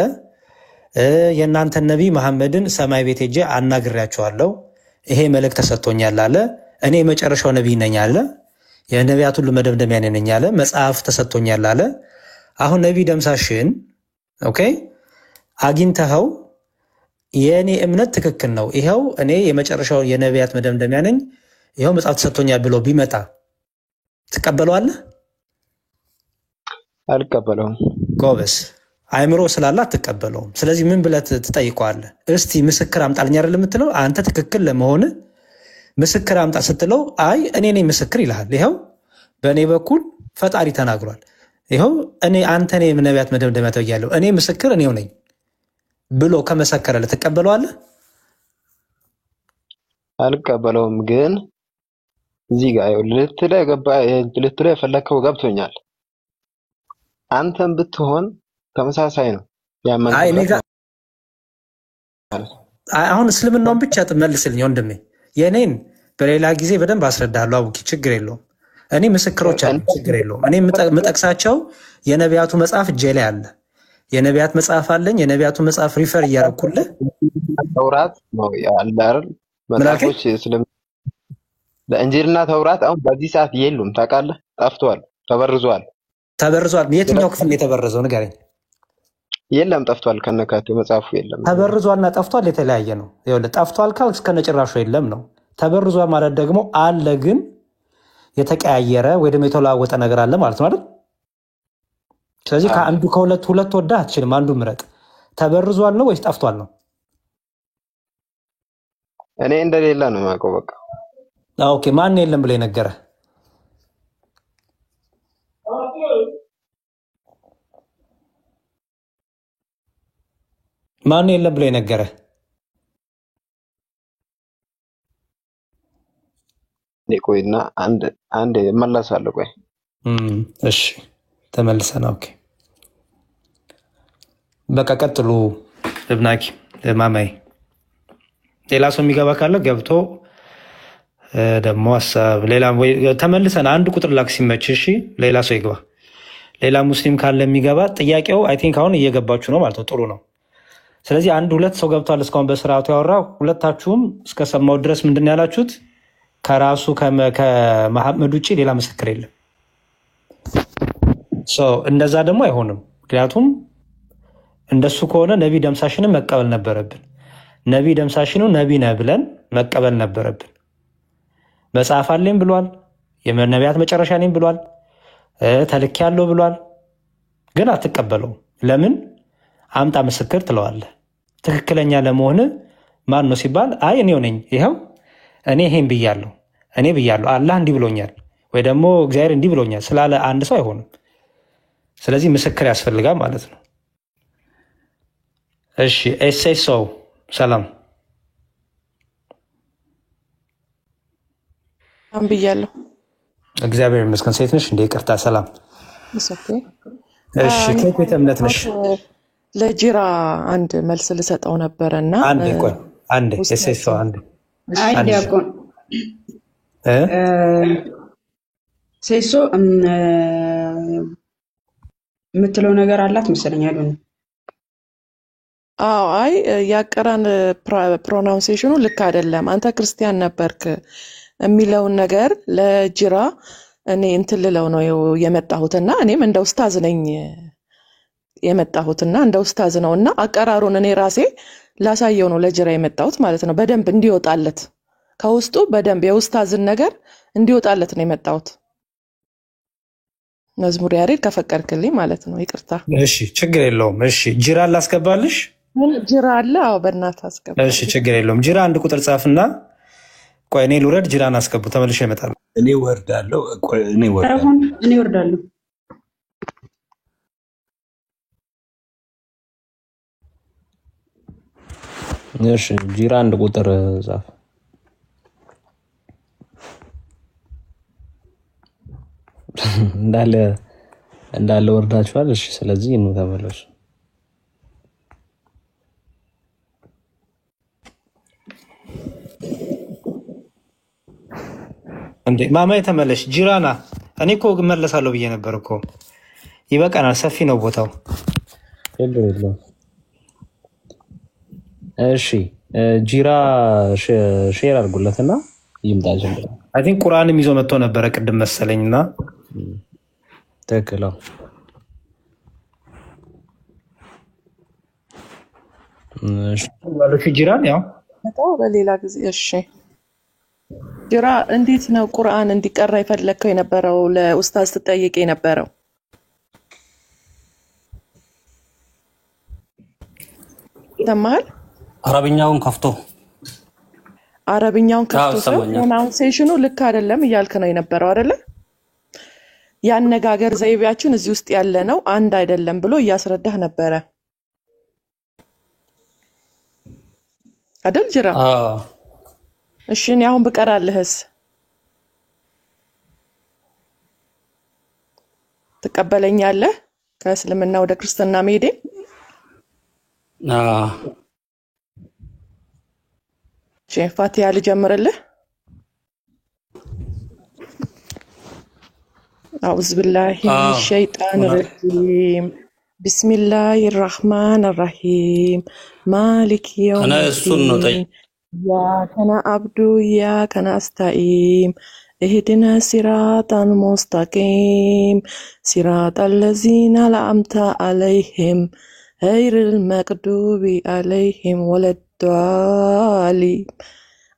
የእናንተ ነብይ መሐመድን ሰማይ ቤት ሄጄ አናግሬያቸዋለሁ። ይሄ መልእክት ተሰጥቶኛል አለ። እኔ የመጨረሻው ነብይ ነኝ አለ። የነቢያት ሁሉ መደምደሚያ ነኝ አለ። መጽሐፍ ተሰጥቶኛል አለ። አሁን ነብይ ደምሳሽን ኦኬ አግኝተኸው የኔ እምነት ትክክል ነው፣ ይሄው እኔ የመጨረሻው የነቢያት መደምደሚያ ነኝ፣ ይሄው መጽሐፍ ተሰጥቶኛል ብሎ ቢመጣ ትቀበለዋለህ? አልቀበለውም። ጎበስ አይምሮ ስላለ አትቀበለውም። ስለዚህ ምን ብለህ ትጠይቀዋለህ? እስቲ ምስክር አምጣልኝ አይደል የምትለው? አንተ ትክክል ለመሆን ምስክር አምጣ ስትለው አይ እኔ ነኝ ምስክር ይልሃል። ይሄው በእኔ በኩል ፈጣሪ ተናግሯል፣ ይሄው አንተ ነህ የነቢያት መደምደሚያ ተብያለሁ፣ እኔ ምስክር እኔው ነኝ ብሎ ከመሰከረ ልትቀበለዋለህ? አልቀበለውም። ግን እዚህ ጋር ልትለው የፈለከው ገብቶኛል። አንተም ብትሆን ተመሳሳይ ነው ያመንከው። አሁን እስልምናውን ብቻ መልስልኝ ወንድሜ። የኔን በሌላ ጊዜ በደንብ አስረዳለሁ። አቡኪ ችግር የለውም። እኔ ምስክሮች አሉ፣ ችግር የለውም። እኔ የምጠቅሳቸው የነቢያቱ መጽሐፍ እጄ ላይ አለ። የነቢያት መጽሐፍ አለኝ። የነቢያቱ መጽሐፍ ሪፈር እያደረኩልህ ተውራት ነው ያለ አይደል? መጽሐፎች ለእንጂልና ተውራት አሁን በዚህ ሰዓት የሉም። ታውቃለህ? ጠፍቷል፣ ተበርዟል። የትኛው ክፍል ነው የተበረዘው? ንገረኝ። የለም ጠፍቷል፣ ከነካቴው መጽሐፉ የለም። ተበርዟልና ጠፍቷል የተለያየ ነው። ይኸውልህ ጠፍቷል ካልክ እስከነጭራሹ የለም ነው። ተበርዟል ማለት ደግሞ አለ ግን የተቀያየረ ወይ ደግሞ የተለዋወጠ ነገር አለ ማለት ነው አይደል? ስለዚህ ከአንዱ ከሁለት ወዳ አትችልም። አንዱ ምረጥ። ተበርዟል ነው ወይስ ጠፍቷል ነው? እኔ እንደሌላ ነው የማውቀው። በቃ ኦኬ። ማን የለም ብሎ የነገረ? ማን የለም ብሎ የነገረ? ቆይና አንድ እመለሳለሁ። ቆይ እሺ ተመልሰና ኦኬ በቃ ቀጥሉ። እብናኪ ማማይ ሌላ ሰው የሚገባ ካለ ገብቶ ደግሞ ሀሳብ ሌላ ተመልሰን አንድ ቁጥር ላክ ሲመች። እሺ ሌላ ሰው ይግባ። ሌላ ሙስሊም ካለ የሚገባ ጥያቄው አይ ቲንክ አሁን እየገባችሁ ነው ማለት ነው። ጥሩ ነው። ስለዚህ አንድ ሁለት ሰው ገብቷል። እስካሁን በስርዓቱ ያወራ ሁለታችሁም እስከሰማው ድረስ ምንድን ያላችሁት? ከራሱ ከመሐመድ ውጪ ሌላ ምስክር የለም። እንደዛ ደግሞ አይሆንም። ምክንያቱም እንደሱ ከሆነ ነቢ ደምሳሽንም መቀበል ነበረብን። ነቢ ደምሳሽኑ ነቢ ነህ ብለን መቀበል ነበረብን። መጽሐፍ አለኝ ብሏል። የነቢያት መጨረሻ ነኝ ብሏል። ተልክ ያለው ብሏል። ግን አትቀበለው። ለምን? አምጣ ምስክር ትለዋለህ። ትክክለኛ ለመሆን ማን ነው ሲባል አይ እኔው ነኝ፣ ይኸው እኔ ይሄን ብያለሁ፣ እኔ ብያለሁ፣ አላህ እንዲህ ብሎኛል ወይ ደግሞ እግዚአብሔር እንዲህ ብሎኛል ስላለ አንድ ሰው አይሆንም። ስለዚህ ምስክር ያስፈልጋል ማለት ነው። እሺ ኤሴሶ ሰላም ብያለሁ። እግዚአብሔር ይመስገን። ሴት ነሽ እንደ ይቅርታ ሰላም። እሺ ከየት እምነት ነሽ? ለጂራ አንድ መልስ ልሰጠው ነበረና አንድ ኤሴሶ አንድ ዲያቆን ሴሶ የምትለው ነገር አላት መሰለኝ አይደል? አዎ አይ ያቀራን ፕሮናንሴሽኑ ልክ አይደለም። አንተ ክርስቲያን ነበርክ የሚለውን ነገር ለጅራ እኔ እንትን ልለው ነው የመጣሁትና እኔም እንደ ኡስታዝ ነኝ የመጣሁትና እንደ ኡስታዝ ነውና አቀራሩን እኔ ራሴ ላሳየው ነው ለጅራ የመጣሁት ማለት ነው። በደንብ እንዲወጣለት ከውስጡ በደንብ የኡስታዝን ነገር እንዲወጣለት ነው የመጣሁት። መዝሙር ያሬድ ከፈቀድክልኝ ማለት ነው። ይቅርታ። እሺ ችግር የለውም። እሺ ጅራ ላስገባልሽ? ጅራ አለ? አዎ በእናትህ አስገባ። እሺ ችግር የለውም። ጅራ አንድ ቁጥር ጻፍና ቆይ እኔ ልውረድ፣ ጅራን አስገቡ፣ ተመልሼ እመጣለሁ። እኔ ወርዳለሁ። ቆይ እኔ ወርዳለሁ። እሺ ጅራ አንድ ቁጥር ጻፍ። እንዳለ ወርዳችኋል። እሺ ስለዚህ ነው ተመለሱ። እንዴ ማማዬ ተመለሽ። ጅራና እኔ እኮ እመለሳለሁ ብዬ ነበር እኮ። ይበቃናል፣ ሰፊ ነው ቦታው። እሺ ጂራ ሼር አድርጉለትና ይምጣ ጀምሮ። አይ ቲንክ ቁርአንም ይዞ መጥቶ ነበረ ቅድም መሰለኝና ተከለው። እሺ ጂራን ያው በሌላ ጊዜ። እሺ ጅራ እንዴት ነው ቁርአን እንዲቀራ የፈለከው የነበረው? ለኡስታዝ ተጠይቄ የነበረው ተማል አረብኛውን ከፍቶ ፕሮናንሴሽኑ ልክ አይደለም እያልክ ነው የነበረው አይደለ? ያነጋገር ዘይቤያችን እዚህ ውስጥ ያለ ነው አንድ አይደለም ብሎ እያስረዳህ ነበረ አይደል ጅራ? እሺ እኔ አሁን ብቀራልህስ ትቀበለኛለህ? ከእስልምና ወደ ክርስትና መሄዴ? ፋቲሃ ልጀምርልህ? أعوذ بالله من الشيطان الرجيم بسم الله الرحمن الرحيم مالك يوم الدين إياك نعبد وإياك نستعين اهدنا الصراط المستقيم صراط الذين أنعمت عليهم غير المغضوب عليهم ولا الضالين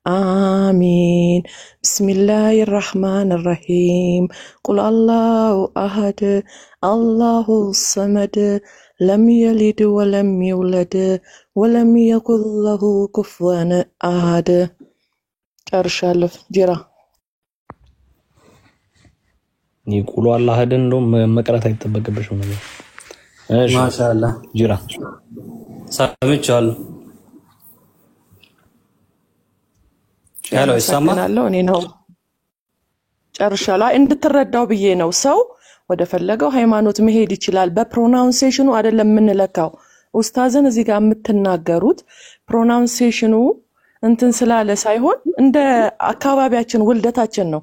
آمين بسم الله الرحمن الرحيم قل الله أحد الله الصمد لم يلد ولم يولد ولم يكن له كفوا أحد ጨርሻለሁ ጅራ። ይቁሉ አላህ አይደል ነው መቅራት አይተበቀበሽም ነው። እሺ ማሻአላ ጅራ ሰምቻለሁ። ያለው ይሰማል። እኔ ነው ጨርሻለሁ። እንድትረዳው ብዬ ነው። ሰው ወደ ፈለገው ሃይማኖት መሄድ ይችላል። በፕሮናንሴሽኑ አይደለም የምንለካው። ኡስታዝን እዚህ ጋር የምትናገሩት ፕሮናንሴሽኑ እንትን ስላለ ሳይሆን እንደ አካባቢያችን ውልደታችን ነው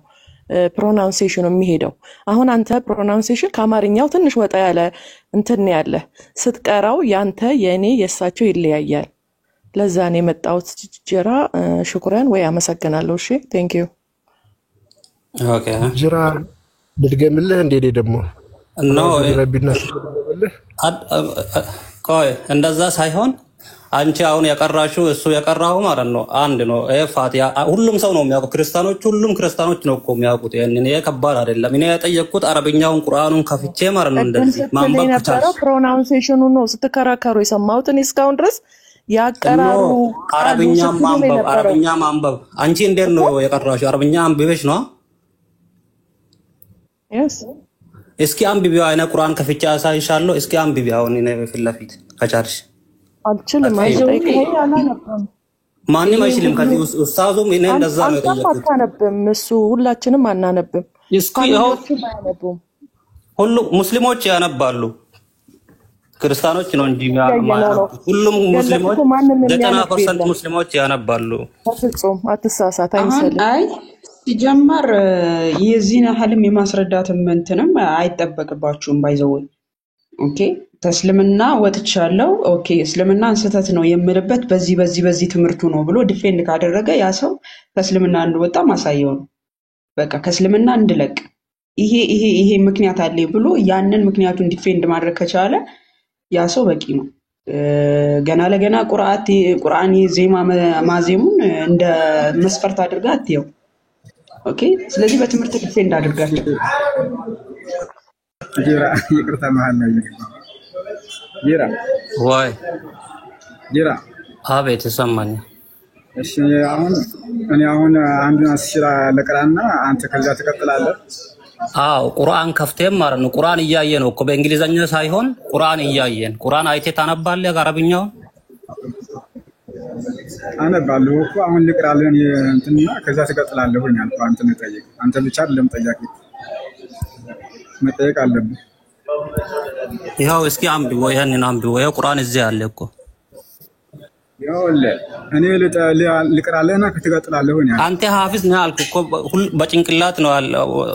ፕሮናንሴሽኑ የሚሄደው። አሁን አንተ ፕሮናንሴሽን ከአማርኛው ትንሽ ወጣ ያለ እንትን ያለ ስትቀራው ያንተ የኔ የሳቸው ይለያያል። ለዛ ነው የመጣሁት ጅራ። ሽኩራን ወይ አመሰግናለሁ። እሺ ቴንክ ዩ ኦኬ ጅራ ልድገምልህ እንዴ ደግሞ ነው ረቢና ቆይ እንደዛ ሳይሆን አንቺ አሁን የቀራሽው እሱ የቀራው ማለት ነው አንድ ነው። ፋቲያ ሁሉም ሰው ነው የሚያውቁት፣ ክርስቲያኖች ሁሉም ክርስቲያኖች ነው እኮ የሚያውቁት። ይሄንን ከባድ አይደለም። እኔ የጠየቅኩት አረብኛውን ቁርአኑን ከፍቼ ማለት ነው እንደዚህ ማንበብ የነበረው ፕሮናንሴሽኑ ነው ስትከራከሩ የሰማሁት እኔ እስካሁን ድረስ ያቀራሩ አረብኛ ማንበብ። አንቺ እንዴት ነው የቀራሽው? አረብኛ አንብበሽ ነው? እስኪ አንብቢ። አይነ ቁርአን ከፍቼ አሳይሻለሁ። እስኪ አንብቢ አሁን እኔ ፊት ለፊት ከቻልሽ። አልችልም። አይጠይቀኝ አላነብም። ማንም አይችልም። ከዚህ ኡስታዙም እኔ እንደዛ ነው የጠየቁት። አታነብም እሱ ሁላችንም አናነብም። እስኪ ሁሉ ሙስሊሞች ያነባሉ፣ ክርስቲያኖች ነው እንጂ የማያነቡት። ሁሉም ሙስሊሞች 90% ሙስሊሞች ያነባሉ። ፍጹም አትሳሳት አይመስልም። አይ ሲጀመር የዚህን ያህልም የማስረዳትም እንትንም አይጠበቅባችሁም። ባይዘው ኦኬ ተስልምና ወጥቻለሁ ኦኬ እስልምና ስህተት ነው የምልበት በዚህ ትምህርቱ ነው ብሎ ዲፌንድ ካደረገ ያ ሰው ከእስልምና እንደወጣ ማሳየው ነው። በቃ ከእስልምና እንድለቅ ይሄ ምክንያት አለኝ ብሎ ያንን ምክንያቱን ዲፌንድ ማድረግ ከቻለ ያ ሰው በቂ ነው። ገና ለገና ቁርአን ዜማ ማዜሙን እንደ መስፈርት አድርጋ አትየው። ኦኬ ስለዚህ በትምህርት ዲፌንድ አድርጋችሁ ይቅርታ መሀል ላይ ጅራ አቤት ሰማኝ። እሺ አሁን አንዱን አስሽራ ለቅራና አንተ ከዛ ትቀጥላለህ። አዎ ቁርአን ከፍተም ማለት ነው። ቁርአን እያየ ነው እኮ በእንግሊዘኛ ሳይሆን ቁርአን እያየን። ቁርአን አይቴ ታነባለህ? አረብኛው አነባለሁ እኮ አሁን ልቅራለን እንትና ከዛ ትቀጥላለህ ሆኛል። አንተ ነው ጠይቅ። አንተ ብቻ አይደለም ጠያቂ መጠየቅ አለብህ። ይኸው እስኪ አንብበው፣ ያንን አንብበው። ያው ቁርአን እዚህ አለ እኮ ይኸውልህ እኔ ልቅራለህና ትቀጥላለህ ሆኛል። አንተ ሐፊዝ ነህ አልኩ እኮ በጭንቅላት ነው አለ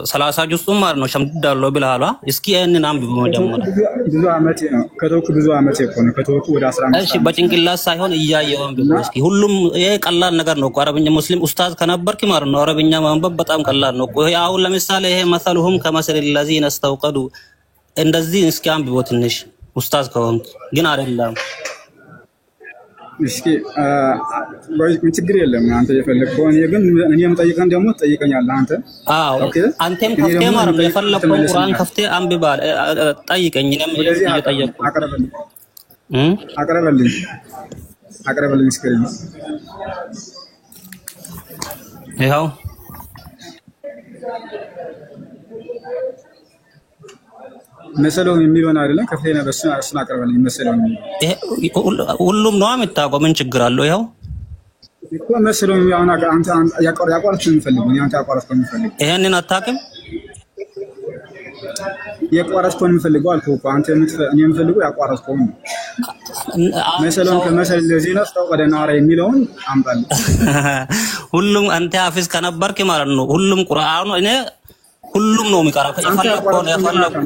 30 ጁዝም ማለት ነው ሸምድዳለሁ ብለሃል። እስኪ ያንን አንብበው መጀመሪያ። ብዙ አመት ነው ከተወኩ ብዙ አመት እኮ ነው ከተወኩ ወደ 15። እሺ በጭንቅላት ሳይሆን እያየው አንብበው እስኪ። ሁሉም ይሄ ቀላል ነገር ነው እኮ አረብኛ ሙስሊም ኡስታዝ ከነበርክ ማለት ነው አረብኛ ማንበብ በጣም ቀላል ነው እኮ። አሁን ለምሳሌ ይሄ መሰሉሁም ከመሰል الذين استوقدوا እንደዚህ እስኪ አንብበው ትንሽ ኡስታዝ ከሆንክ ግን አይደለም። እስኪ ምን ችግር የለም አንተ የፈለግከው። እኔ የምጠይቀን ደግሞ ትጠይቀኛለህ አንተ። አዎ አንተም ከፍቴ ማለት ነው የፈለግከው ቁርአን ከፍቴ አንብባ ጠይቀኝ። እኔም እየጠየቅኩ አቅርብልኝ እስኪ ይኸው መሰለው የሚለውን አይደለም ከፍቴና በሱ አቅርበልኝ። መሰለው ሁሉም ነው የምታውቀው፣ ምን ችግር አለው? ይኸው እኮ መሰለው አሁን አንተ ያቋረጥኩ የምፈልገው አንተ ያቋረጥኩ የምፈልገው ይሄንን አታውቅም? ያቋረጥኩ የምፈልገው አልኩህ እኮ አንተ እኔ የምፈልገው ያቋረጥኩ ነው። መሰለው ከመሰል ለዚህ ነው ተወቀደና አረ የሚለውን አምጣልኝ። ሁሉም አንተ ሐፊዝ ከነበርክ ማለት ነው ሁሉም ቁርአኑ እኔ ሁሉም ነው የሚቀራው። የፈለከው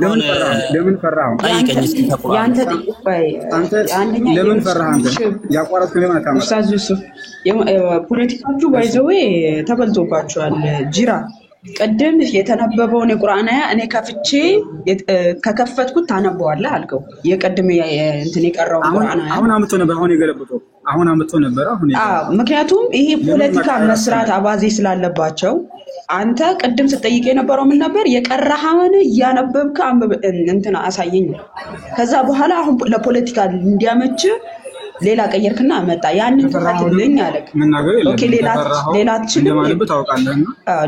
ለምን ፈራህ? ጠይቀኝ እስኪ ተቁርአን ያንተ ጥቅባይ አንደኛ ለምን ፈራህ አንተ? ያቋረጥኩ ለምን አታማ? ኡስታዝ ዩሱፍ ፖለቲካችሁ ባይዘው ተበልቶባችኋል። ጅራ ቀደም የተነበበውን የቁርአን አያ እኔ ከፍቼ ከከፈትኩት ታነበዋለህ አልከው። የቀደም እንትን የቀረው ቁርአን አያ አሁን አምጥቶ ነበር አሁን የገለበጠው አሁን አምጥቶ ነበር አሁን ምክንያቱም ይሄ ፖለቲካ መስራት አባዜ ስላለባቸው አንተ ቅድም ስትጠይቅ የነበረው ምን ነበር? የቀረሃውን እያነበብክ እንትና አሳየኝ። ከዛ በኋላ አሁን ለፖለቲካ እንዲያመች ሌላ ቀየርክና አመጣ። ያንን ተፈትልኝ አለክ። ኦኬ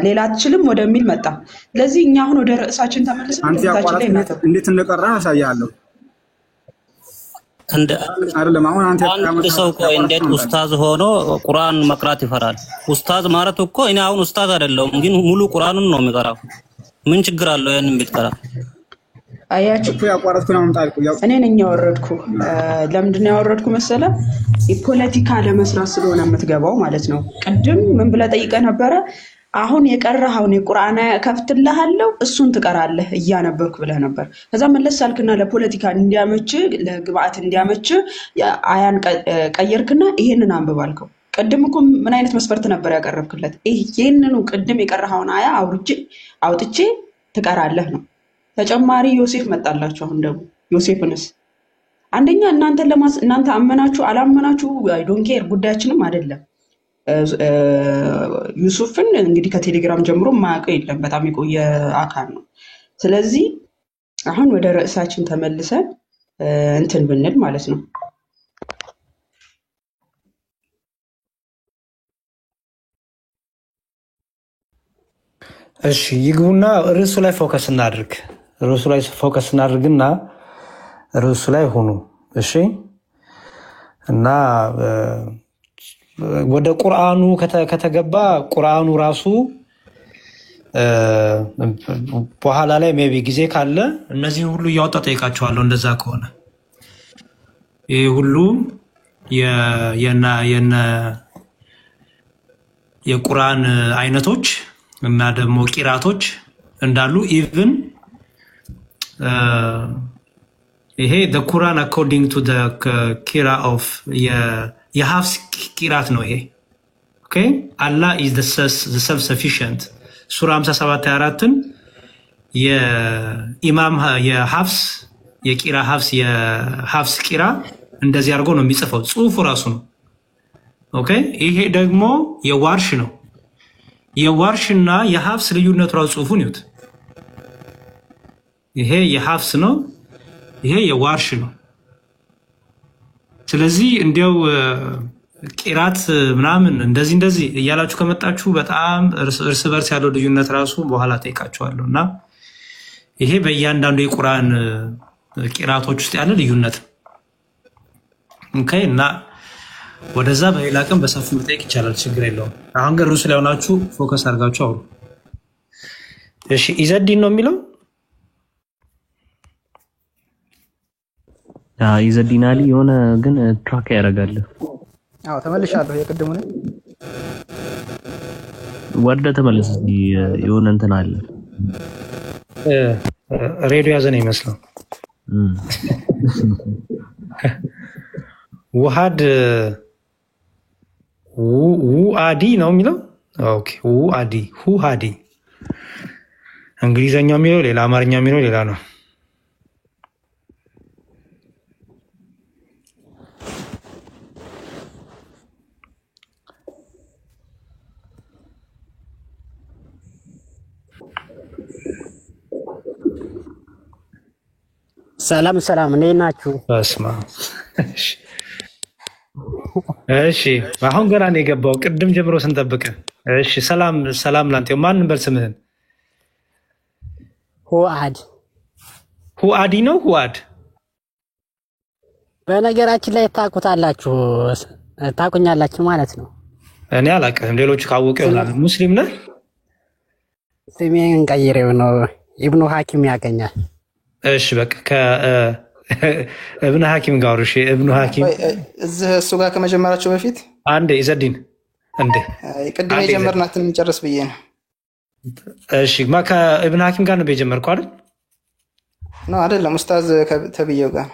ሌላ አትችልም ወደሚል መጣ። ስለዚህ እኛ አሁን ወደ ርዕሳችን ተመልሰን አንተ ያቋረጥክ እንዴት እንደቀረህ አሳያለሁ። አይደለም አሁን አንተ ሰው ቆይ እንዴት ኡስታዝ ሆኖ ቁርአን መቅራት ይፈራል? ኡስታዝ ማለት እኮ እኔ አሁን ኡስታዝ አይደለሁም ግን ሙሉ ቁርአኑን ነው የሚቀራው። ምን ችግር አለው ያንን ቢትቀራ? አያችሁ እኮ ያቋረጥኩ ነው አምጣልኩ። እኔ ነኝ ያወረድኩ። ለምንድን ነው ያወረድኩ መሰለ? የፖለቲካ ለመስራት ስለሆነ የምትገባው ማለት ነው። ቅድም ምን ብለህ ጠይቀህ ነበረ? አሁን የቀረሃውን የቁርአን ከፍትልሃለሁ እሱን ትቀራለህ እያነበብክ ብለህ ነበር። ከዛ መለስ አልክና ለፖለቲካ እንዲያመች ለግብአት እንዲያመች አያን ቀየርክና ይሄንን አንብባልከው። ቅድም እኮ ምን አይነት መስፈርት ነበር ያቀረብክለት? ይሄንኑ ቅድም የቀረኸውን አያ አውጥቼ ትቀራለህ ነው። ተጨማሪ ዮሴፍ መጣላችሁ። አሁን ደግሞ ዮሴፍንስ አንደኛ እናንተ አመናችሁ አላመናችሁ አይ ዶንት ኬር ጉዳያችንም አይደለም። ዩሱፍን እንግዲህ ከቴሌግራም ጀምሮ ማያውቀው የለም፣ በጣም የቆየ አካል ነው። ስለዚህ አሁን ወደ ርዕሳችን ተመልሰን እንትን ብንል ማለት ነው። እሺ ይግቡና ርዕሱ ላይ ፎከስ እናድርግ። እናድርግና ርዕሱ ላይ ሆኑ። እሺ እና ወደ ቁርአኑ ከተገባ ቁርአኑ ራሱ በኋላ ላይ ሜቢ ጊዜ ካለ እነዚህን ሁሉ እያወጣ ጠይቃቸዋለሁ። እንደዛ ከሆነ ይሄ ሁሉ የቁርአን አይነቶች እና ደግሞ ቂራቶች እንዳሉ ኢቭን ይሄ the Quran according to the qira of የሐፍስ ቂራት ነው። ይሄ ኦኬ Allah is the self sufficient ሱራ 57:24ን የኢማም የሐፍስ የቂራ የሐፍስ ቂራ እንደዚህ አድርጎ ነው የሚጽፈው፣ ጽሁፉ ራሱ ነው። ኦኬ ይሄ ደግሞ የዋርሽ ነው። የዋርሽና የሐፍስ ልዩነቱ ራሱ ጽሁፉን ይዩት። ይሄ የሐፍስ ነው፣ ይሄ የዋርሽ ነው። ስለዚህ እንዲያው ቂራት ምናምን እንደዚህ እያላችሁ ከመጣችሁ በጣም እርስ በርስ ያለው ልዩነት ራሱ በኋላ ጠይቃችኋለሁ። እና ይሄ በእያንዳንዱ የቁርአን ቂራቶች ውስጥ ያለ ልዩነት ነው። ኦኬ እና ወደዛ በሌላ ቀን በሰፊው መጠየቅ ይቻላል፣ ችግር የለውም። አሁን ግን ርዕሱ ላይ ሆናችሁ ፎከስ አድርጋችሁ አውሩ። እሺ ኢዘዲን ነው የሚለው ኢዘዲን አሊ የሆነ ግን ትራክ ያደርጋል። አዎ ተመልሻለሁ። የቅድሙ ነው ወደ ተመለስ። የሆነ እንትን አለ ሬዲዮ ያዘነ ይመስላል። ውሃድ ውአዲ ነው የሚለው። ኦኬ ውሃዲ እንግሊዘኛው የሚለው ሌላ፣ አማርኛው የሚለው ሌላ ነው። ሰላም እንዴት ናችሁ? በስማ እሺ አሁን ገና ነው የገባው፣ ቅድም ጀምሮ ስንጠብቅ። እሺ ሰላም ላንተ። ማን ነበር ስምህን? ሁአዲ ነው ሁአድ። በነገራችን ላይ ታቁኛላችሁ ማለት ነው። እኔ አላውቅም፣ ሌሎቹ ካወቁ ይሆናል። ሙስሊም ነህ? ስሜን ቀይሬው ነው ኢብኑ ሐኪም ያገኛል። እሺ በቃ ከእብኑ ሐኪም ጋር እሺ። እብኑ ሐኪም እሱ ጋር ከመጀመራቸው በፊት አንዴ ኢዘዲን እንዴ ቅድም የጀመርናትን እንጨርስ ብዬ ነው። እሺ ከእብኑ ሐኪም ጋር ነው የጀመርከው አይደል? ነው አይደለም? ኡስታዝ ተብዬው ጋር።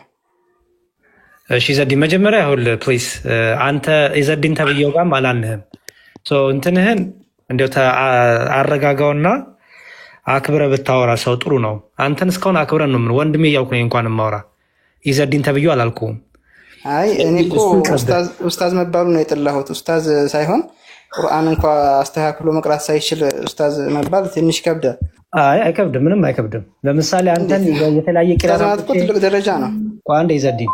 እሺ ኢዘዲን መጀመሪያ ይሁን ፕሊዝ። አንተ ኢዘዲን ተብዬው ጋር አላልንህም። እንትንህን እንደው አረጋጋውና አክብረ ብታወራ ሰው ጥሩ ነው። አንተን እስካሁን አክብረን ነው ምን ወንድሜ እያልኩ ነው እንኳን ማወራ። ኢዘዲን ተብዬው አላልኩም። አይ እኔ እኮ ኡስታዝ መባሉ ነው የጠላሁት። ኡስታዝ ሳይሆን ቁርአን እንኳን አስተካክሎ መቅራት ሳይችል ኡስታዝ መባል ትንሽ ይከብዳል። አይ አይከብድም፣ ምንም አይከብድም። ለምሳሌ አንተን የተለያየ ቂራቶች ትልቅ ደረጃ ነው። አንዴ ኢዘዲን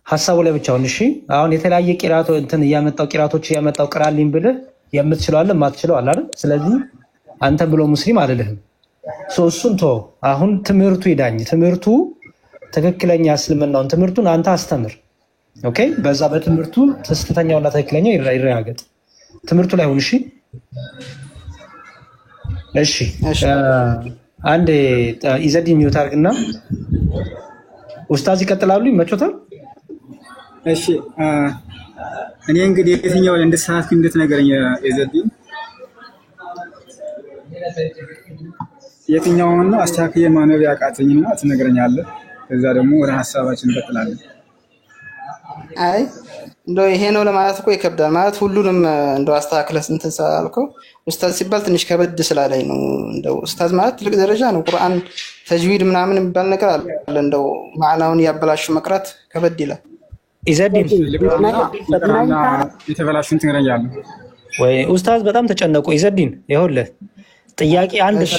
ሐሳቡ ላይ ብቻውን እሺ። አሁን የተለያየ ቂራቶ እንትን ቂራቶች እያመጣው ቅራልኝ ብልህ የምትችለው አለ የማትችለው አለ አይደል? ስለዚህ አንተ ብሎ ሙስሊም አይደለህም። እሱን ተው። አሁን ትምህርቱ ይዳኝ። ትምህርቱ ትክክለኛ እስልምናውን ትምህርቱን አንተ አስተምር። ኦኬ በዛ በትምህርቱ ትክክለኛውና ትክክለኛው ይረጋገጥ። ትምህርቱ ላይ ሁን። እሺ አንድ ኢዘዲን ሚውት አድርግና ኡስታዝ ይቀጥላሉ። ይመቾታል? እሺ እኔ እንግዲህ የትኛው እንደተሳሳትኩ እንድትነግረኝ ኢዘዲን የትኛውን ነው አስተካክዬ ማንበብ ያቃተኝና ትነግረኛለህ። ከዛ ደግሞ ወደ ሐሳባችን እንቀጥላለን። አይ እንደው ይሄ ነው ለማለት እኮ ይከብዳል። ማለት ሁሉንም እንደው አስተካክለህ እንትን ስላልከው ኡስታዝ ሲባል ትንሽ ከበድ ስላለኝ ነው። እንደው ኡስታዝ ማለት ትልቅ ደረጃ ነው። ቁርአን ተጅዊድ ምናምን የሚባል ነገር አለ። እንደው ማዕናውን ያበላሹ መቅራት ከበድ ይላል። ኢዘዲን የተበላሹን ትነግረኛለህ ወይ ኡስታዝ? በጣም ተጨነቁ። ኢዘዲን ይኸውልህ ጥያቄ አንድ እሺ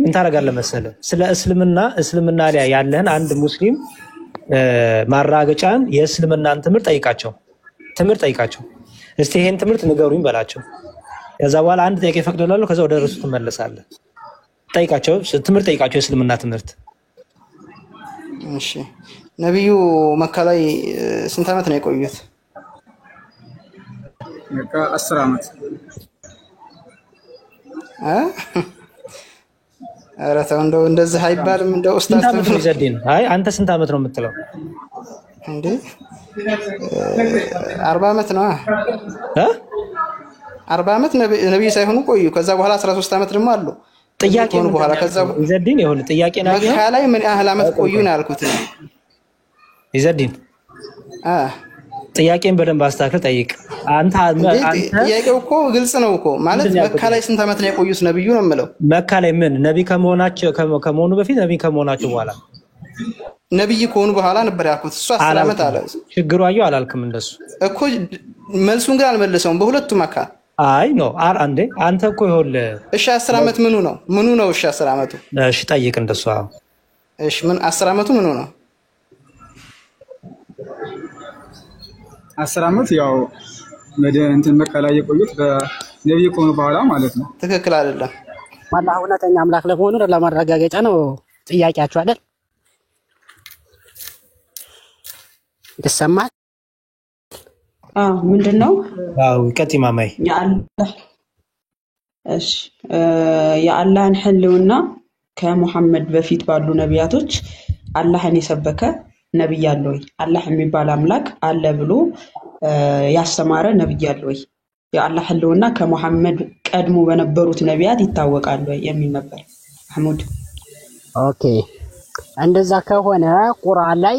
ምን ታደርጋለህ መሰለህ? ስለ እስልምና ላይ ያለህን አንድ ሙስሊም ማራገጫን የእስልምናን ትምህርት ጠይቃቸው። እስቲ ይሄን ትምህርት ንገሩኝ በላቸው። ከዛ በኋላ አንድ ጥያቄ ፈቅደላለሁ። ከዛ ወደ ርዕሱ ትመለሳለህ። ትምህርት ጠይቃቸው የእስልምና ትምህርት። እሺ ነብዩ መካ ላይ ስንት ዓመት ነው የቆዩት? መካ 10 ዓመት። ኧረ ተው እንደው እንደዚህ አይባልም። እንደው ኡስታዝ ኢዘዲን አይ አንተ ስንት ዓመት ነው የምትለው እንዴ? 40 ዓመት ነው 40 ዓመት ነብይ ሳይሆኑ ቆዩ። ከዛ በኋላ 13 ዓመት ደግሞ አሉ ጥያቄ ነው በኋላ። ከዛ ኢዘዲን ይኸውልህ ጥያቄ ነው መካ ላይ ምን ያህል ዓመት ቆዩ ነው ያልኩት። ኢዘዲን ጥያቄን በደንብ አስተካክል ጠይቅ። አንተ ጥያቄው እኮ ግልጽ ነው እኮ ማለት መካ ላይ ስንት ዓመት ነው የቆዩት ነብዩ ነው የምለው። መካ ላይ ምን ነብይ ከመሆኑ በፊት ነብይ ከመሆናቸው በኋላ ነብይ ከሆኑ በኋላ ነበር ያልኩት። እሱ 10 ዓመት አለ። ችግሩ አየሁ አላልክም እንደሱ እኮ መልሱን ግን አልመለሰውም በሁለቱም መካ። አይ ነው አንዴ አንተ እኮ ይኸውልህ እሺ 10 ዓመት ምኑ ነው? እሺ 10 ዓመቱ እሺ ጠይቅ እንደሱ። እሺ ምን 10 ዓመቱ ምኑ ነው? 10 ዓመት ያው እንትን መካ ላይ የቆዩት በነብይ ከሆኑ በኋላ ማለት ነው። ትክክል አይደለም። አላህ እውነተኛ አምላክ ለመሆኑ ለማረጋገጫ ነው ጥያቄያችሁ አይደል? ይሰማል? ምንድነው? ቀጥይ ማማይ። እሺ የአላህን ህልውና ከሙሐመድ በፊት ባሉ ነቢያቶች አላህን የሰበከ ነብይ አለ ወይ? አላህ የሚባል አምላክ አለ ብሎ ያስተማረ ነብይ አለ ወይ? የአላህ ህልውና ከሙሐመድ ቀድሞ በነበሩት ነቢያት ይታወቃል ወይ የሚል ነበር አህመድ። ኦኬ እንደዛ ከሆነ ቁርአን ላይ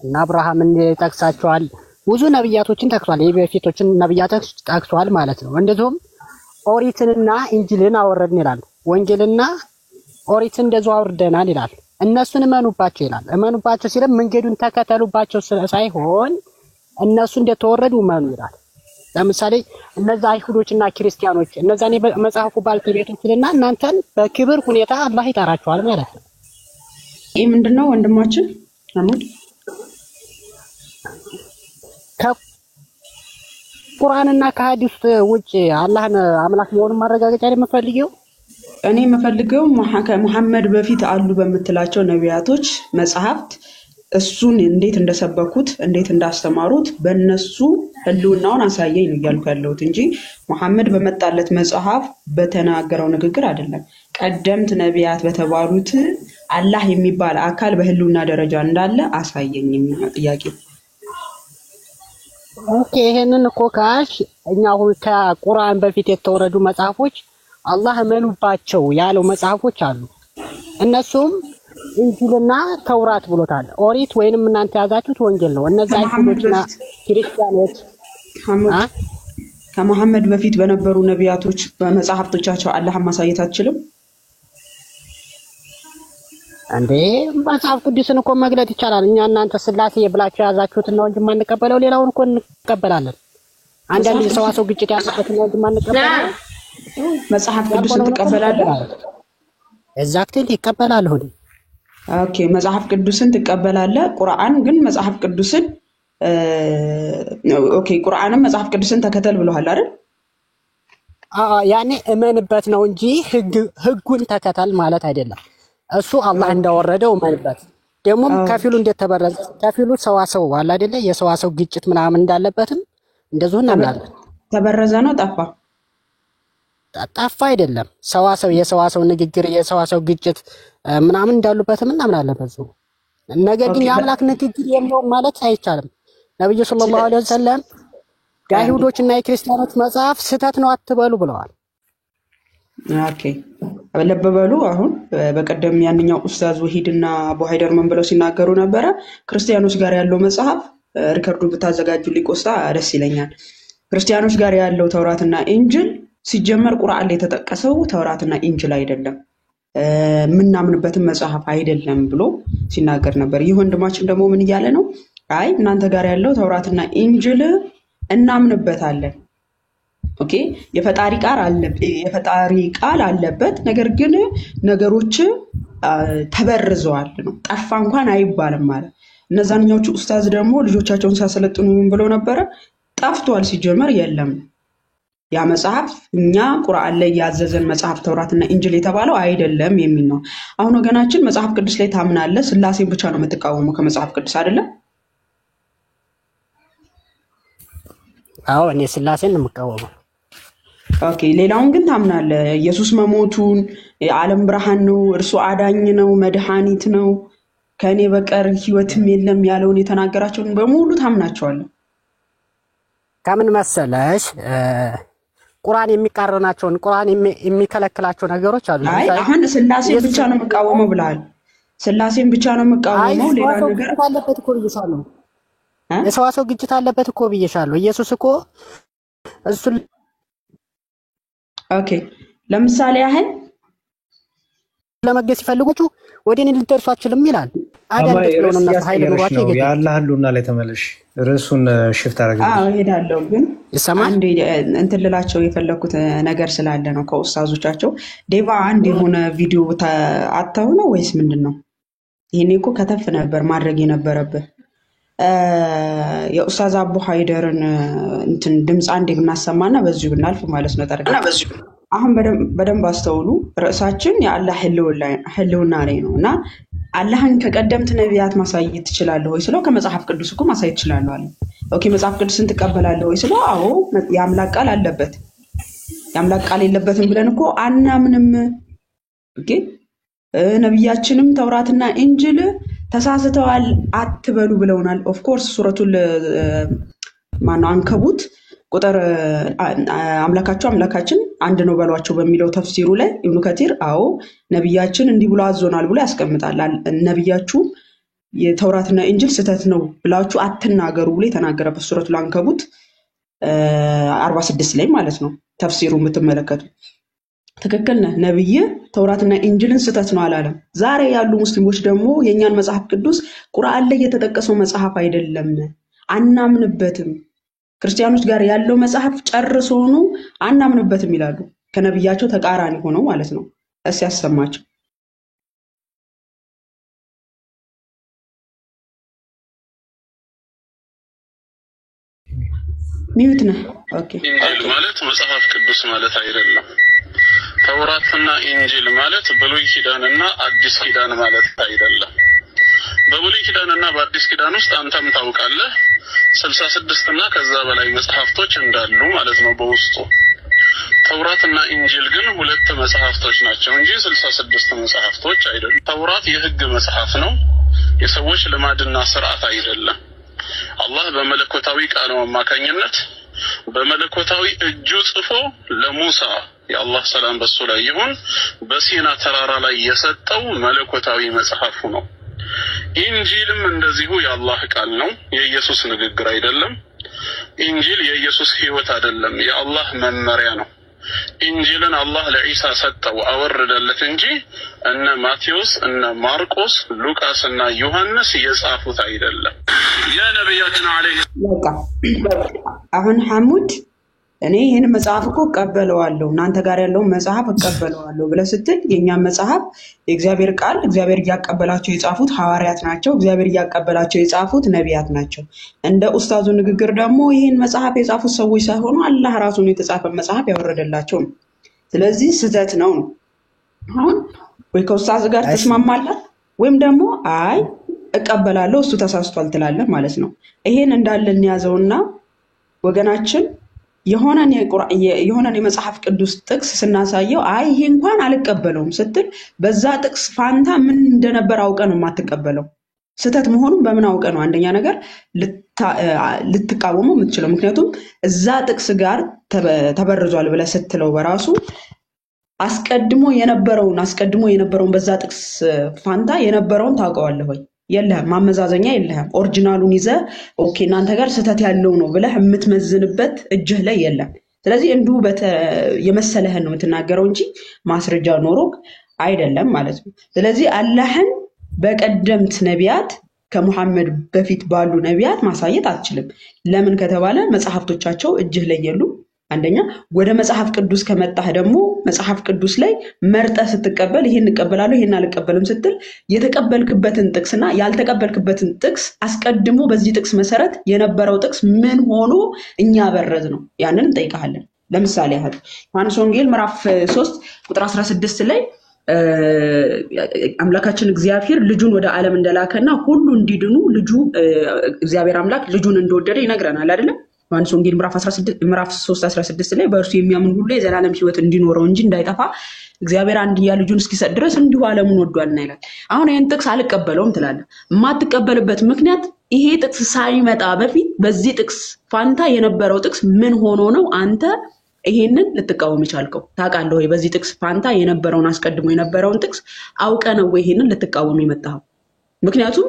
እና አብርሃምን ጠቅሳቸዋል፣ ብዙ ነብያቶችን ጠቅሷል፣ የበፊቶችን ነብያቶች ጠቅሷል ማለት ነው። እንደዚሁም ኦሪትንና ኢንጂልን አወረድን ይላል። ወንጌልና ኦሪትን እንደዚሁ አውርደናል ይላል። እነሱን እመኑባቸው ይላል። እመኑባቸው ሲልም መንገዱን ተከተሉባቸው ሳይሆን እነሱ እንደተወረዱ እመኑ ይላል። ለምሳሌ እነዛ አይሁዶችና ክርስቲያኖች እነዛን መጽሐፉ ባልተቤቶችና እናንተን በክብር ሁኔታ አላህ ይጠራቸዋል ማለት ነው። ይህ ምንድነው ወንድማችን አህመድ? ከቁርአንና ከሐዲስ ውጭ አላህን አምላክ መሆኑን ማረጋገጫ የምፈልገው እኔ የምፈልገው ከሙሐመድ በፊት አሉ በምትላቸው ነቢያቶች መጽሐፍት እሱን እንዴት እንደሰበኩት እንዴት እንዳስተማሩት በእነሱ ህልውናውን አሳየኝ ነው እያልኩ ያለሁት እንጂ ሙሐመድ በመጣለት መጽሐፍ በተናገረው ንግግር አይደለም። ቀደምት ነቢያት በተባሉት አላህ የሚባል አካል በህልውና ደረጃ እንዳለ አሳየኝ የሚል ጥያቄ። ኦኬ ይሄንን እኮ ካሽ እኛ ከቁርአን በፊት የተወረዱ መጽሐፎች አላህ እመኑባቸው ያለው መጽሐፎች አሉ። እነሱም ኢንጂልና ተውራት ብሎታል። ኦሪት ወይንም እናንተ ያዛችሁት ወንጌል ነው። እነዛ አይሁዶችና ክርስቲያኖች ከመሐመድ በፊት በነበሩ ነቢያቶች በመጽሐፍቶቻቸው አላህን ማሳየት አትችልም እንዴ? መጽሐፍ ቅዱስን እኮ መግለጥ ይቻላል። እኛ እናንተ ስላሴ ብላችሁ ያዛችሁትን ነው እንጂ ማንቀበለው ሌላውን እኮ እንቀበላለን። አንዳንድ ሰዋሰው ግጭት ያለበት ነው እንጂ ማንቀበለው። መጽሐፍ ቅዱስን ትቀበላለህ? ኤግዛክትሊ ይቀበላለሁ። ኦኬ መጽሐፍ ቅዱስን ትቀበላለህ። ቁርአን ግን መጽሐፍ ቅዱስን ኦኬ ቁርአንም መጽሐፍ ቅዱስን ተከተል ብለዋል አይደል? ያኔ እመንበት ነው እንጂ ህጉን ተከተል ማለት አይደለም። እሱ አላህ እንዳወረደው እመንበት። ደግሞ ከፊሉ እንደተበረዘ ከፊሉ ሰዋሰው አለ አይደለ? የሰዋሰው ግጭት ምናምን እንዳለበትም እንደዚሁ እናምናለን። ተበረዘ ነው ጠፋ? ጠፋ አይደለም። ሰዋሰው የሰዋሰው ንግግር የሰዋሰው ግጭት ምናምን እንዳሉበትም እናምናለን በዚሁ። ነገር ግን የአምላክ ንግግር የለውም ማለት አይቻልም። ነብዩ ሰለላሁ ዐለይሂ ወሰለም የአይሁዶችና የክርስቲያኖች መጽሐፍ ስህተት ነው አትበሉ ብለዋል። ኦኬ ልብ በሉ። አሁን በቀደም ያንኛው ኡስታዝ ወሂድና አቡ ሀይደር ምን ብለው ሲናገሩ ነበረ? ክርስቲያኖች ጋር ያለው መጽሐፍ ሪከርዱ ብታዘጋጁ ሊቆስታ ደስ ይለኛል። ክርስቲያኖች ጋር ያለው ተውራትና ኢንጅል ሲጀመር ቁርአን ላይ የተጠቀሰው ተውራትና ኢንጅል አይደለም፣ ምናምንበትን መጽሐፍ አይደለም ብሎ ሲናገር ነበር። ይህ ወንድማችን ደግሞ ምን እያለ ነው? አይ እናንተ ጋር ያለው ተውራትና ኢንጅል እናምንበታለን። ኦኬ የፈጣሪ ቃል አለበት፣ ነገር ግን ነገሮች ተበርዘዋል ነው። ጠፋ እንኳን አይባልም ማለት። እነዛኛዎቹ ኡስታዝ ደግሞ ልጆቻቸውን ሲያሰለጥኑ ምን ብለው ነበረ? ጠፍቷል፣ ሲጀመር የለም ያ መጽሐፍ እኛ ቁርአን ላይ ያዘዘን መጽሐፍ ተውራትና ኢንጅል የተባለው አይደለም የሚል ነው። አሁን ወገናችን መጽሐፍ ቅዱስ ላይ ታምናለህ፣ ስላሴን ብቻ ነው የምትቃወመው ከመጽሐፍ ቅዱስ አይደለም? አዎ እኔ ስላሴን ነው የምቃወመው። ኦኬ ሌላውን ግን ታምናለህ? ኢየሱስ መሞቱን፣ የዓለም ብርሃን ነው፣ እርሱ አዳኝ ነው፣ መድኃኒት ነው፣ ከኔ በቀር ህይወትም የለም ያለውን የተናገራቸውን በሙሉ ታምናቸዋለህ? ከምን መሰለሽ ቁርአን የሚቃረናቸውን ቁርአን የሚከለክላቸው ነገሮች አሉ። አይ አሁን ስላሴን ብቻ ነው የምቃወመው ብለሃል። ስላሴን ብቻ ነው የምቃወመው፣ ሌላ ነገር አለበት እኮ ብዬሻለሁ። የሰዋሰው ግጭት አለበት እኮ ብዬሻለሁ። ኢየሱስ እኮ እሱ ኦኬ ለምሳሌ ያህል ለመገስ ይፈልጉቹ ወደኔ ልትደርሱ አትችልም ይላል። አዳልጥ ነው እና ኃይል ኑሯቸው ይገኛል። ያላህ ሁሉና ላይ ተመለሽ። ርዕሱን ሽፍት አደረገ። እሄዳለሁ ግን አንድ እንትን ልላቸው የፈለኩት ነገር ስላለ ነው ከኡስታዞቻቸው። ዴቫ አንድ የሆነ ቪዲዮ አታው ነው ወይስ ምንድነው? ይሄኔ እኮ ከተፍ ነበር ማድረግ የነበረብህ። የኡስታዝ አቡ ሀይደርን እንትን ድምጽ አንዴ ብናሰማና በዚሁ ብናልፍ ማለት ነው። ታዲያ አሁን በደንብ አስተውሉ። ርዕሳችን የአላህ ህልውና ላይ ነው እና አላህን ከቀደምት ነቢያት ማሳየት ትችላለህ ወይ ስለው ከመጽሐፍ ቅዱስ እኮ ማሳየት ትችላለህ አለ። ኦኬ መጽሐፍ ቅዱስን ትቀበላለህ ወይ ስለው አዎ የአምላክ ቃል አለበት። የአምላክ ቃል የለበትም ብለን እኮ አናምንም። ኦኬ ነቢያችንም ተውራትና ኢንጅል ተሳስተዋል አትበሉ ብለውናል። ኦፍ ኮርስ ሱረቱል ማነው አንከቡት ቁጥር አምላካችን አንድ ነው በሏቸው በሚለው ተፍሲሩ ላይ ኢብኑ ከቲር አዎ ነብያችን እንዲህ ብሎ አዞናል ብሎ ያስቀምጣል። ነብያችሁ የተውራትና ኢንጅል ስህተት ነው ብላችሁ አትናገሩ ብሎ የተናገረበት ሱረቱል አንከቡት 46 ላይ ማለት ነው። ተፍሲሩ የምትመለከቱ ትክክል ነህ። ነብይ ተውራትና ኢንጅልን ስህተት ነው አላለም። ዛሬ ያሉ ሙስሊሞች ደግሞ የኛን መጽሐፍ ቅዱስ ቁርአን ላይ የተጠቀሰው መጽሐፍ አይደለም አናምንበትም፣ ክርስቲያኖች ጋር ያለው መጽሐፍ ጨርሶኑ አናምንበትም ይላሉ። ከነብያቸው ተቃራኒ ሆነው ማለት ነው። እስ ያሰማቸው ሚዩት ነህ። ኦኬ ኢንጂል ማለት መጽሐፍ ቅዱስ ማለት አይደለም። ተውራትና ኢንጂል ማለት ብሉይ ኪዳንና አዲስ ኪዳን ማለት አይደለም። በብሉይ ኪዳንና በአዲስ ኪዳን ውስጥ አንተም ታውቃለህ 66 እና ከዛ በላይ መጽሐፍቶች እንዳሉ ማለት ነው በውስጡ። ተውራትና ኢንጂል ግን ሁለት መጽሐፍቶች ናቸው እንጂ 66 መጽሐፍቶች አይደሉም። ተውራት የህግ መጽሐፍ ነው፣ የሰዎች ልማድና ስርዓት አይደለም። አላህ በመለኮታዊ ቃሉ አማካኝነት በመለኮታዊ እጁ ጽፎ ለሙሳ የአላህ ሰላም በሱ ላይ ይሁን በሲና ተራራ ላይ የሰጠው መለኮታዊ መጽሐፉ ነው። ኢንጂልም እንደዚሁ የአላህ ቃል ነው፣ የኢየሱስ ንግግር አይደለም። ኢንጂል የኢየሱስ ህይወት አይደለም፣ የአላህ መመሪያ ነው። ኢንጂልን አላህ ለኢሳ ሰጠው አወረደለት እንጂ እነ ማቴዎስ እነ ማርቆስ ሉቃስ እና ዮሐንስ የጻፉት አይደለም። የነብያችን አለይሂ አሁን ሐሙድ እኔ ይሄን መጽሐፍ እኮ እቀበለዋለሁ እናንተ ጋር ያለው መጽሐፍ እቀበለዋለሁ ብለህ ስትል የኛን መጽሐፍ የእግዚአብሔር ቃል እግዚአብሔር ያቀበላቸው የጻፉት ሐዋርያት ናቸው፣ እግዚአብሔር ያቀበላቸው የጻፉት ነቢያት ናቸው። እንደ ኡስታዙ ንግግር ደግሞ ይሄን መጽሐፍ የጻፉት ሰዎች ሳይሆኑ አላህ ራሱ ነው የተጻፈ መጽሐፍ ያወረደላቸው ነው። ስለዚህ ስህተት ነው። አሁን ወይ ከኡስታዝ ጋር ተስማማለህ ወይም ደግሞ አይ እቀበላለሁ እሱ ተሳስቷል ትላለህ ማለት ነው። ይሄን እንዳለ እንያዘውና ወገናችን የሆነን የመጽሐፍ ቅዱስ ጥቅስ ስናሳየው አይ ይሄ እንኳን አልቀበለውም ስትል በዛ ጥቅስ ፋንታ ምን እንደነበር አውቀ ነው የማትቀበለው። ስህተት መሆኑን በምን አውቀ ነው አንደኛ ነገር ልትቃወመው የምትችለው? ምክንያቱም እዛ ጥቅስ ጋር ተበርዟል ብለህ ስትለው በራሱ አስቀድሞ የነበረውን በዛ ጥቅስ ፋንታ የነበረውን ታውቀዋለህ ወይ? የለህም ማመዛዘኛ የለህም ኦሪጂናሉን ይዘ ኦኬ እናንተ ጋር ስህተት ያለው ነው ብለህ የምትመዝንበት እጅህ ላይ የለም ስለዚህ እንዲሁ የመሰለህን ነው የምትናገረው እንጂ ማስረጃ ኖሮ አይደለም ማለት ነው ስለዚህ አላህን በቀደምት ነቢያት ከመሐመድ በፊት ባሉ ነቢያት ማሳየት አትችልም ለምን ከተባለ መጽሐፍቶቻቸው እጅህ ላይ የሉ አንደኛ ወደ መጽሐፍ ቅዱስ ከመጣህ ደግሞ መጽሐፍ ቅዱስ ላይ መርጠ ስትቀበል ይሄን እንቀበላለሁ ይሄን አልቀበልም ስትል የተቀበልክበትን ጥቅስና ያልተቀበልክበትን ጥቅስ አስቀድሞ በዚህ ጥቅስ መሰረት የነበረው ጥቅስ ምን ሆኖ እኛ በረዝ ነው ያንን እንጠይቃለን ለምሳሌ ያህል ዮሐንስ ወንጌል ምዕራፍ 3 ቁጥር 16 ላይ አምላካችን እግዚአብሔር ልጁን ወደ ዓለም እንደላከና ሁሉ እንዲድኑ ልጁ እግዚአብሔር አምላክ ልጁን እንደወደደ ይነግረናል አይደል ዮሐንስ ወንጌል ምዕራፍ 3:16 ላይ በእርሱ የሚያምን ሁሉ የዘላለም ሕይወት እንዲኖረው እንጂ እንዳይጠፋ እግዚአብሔር አንድያ ልጁን እስኪሰጥ ድረስ እንዲሁ ዓለሙን ወዷልና ይላል አሁን ይሄን ጥቅስ አልቀበለውም ትላለህ ማትቀበልበት ምክንያት ይሄ ጥቅስ ሳይመጣ በፊት በዚህ ጥቅስ ፋንታ የነበረው ጥቅስ ምን ሆኖ ነው አንተ ይሄንን ልትቃወም ይቻልከው ታውቃለህ ወይ በዚህ ጥቅስ ፋንታ የነበረውን አስቀድሞ የነበረውን ጥቅስ አውቀ ነው ወይ ይሄንን ልትቃወም ይመጣው ምክንያቱም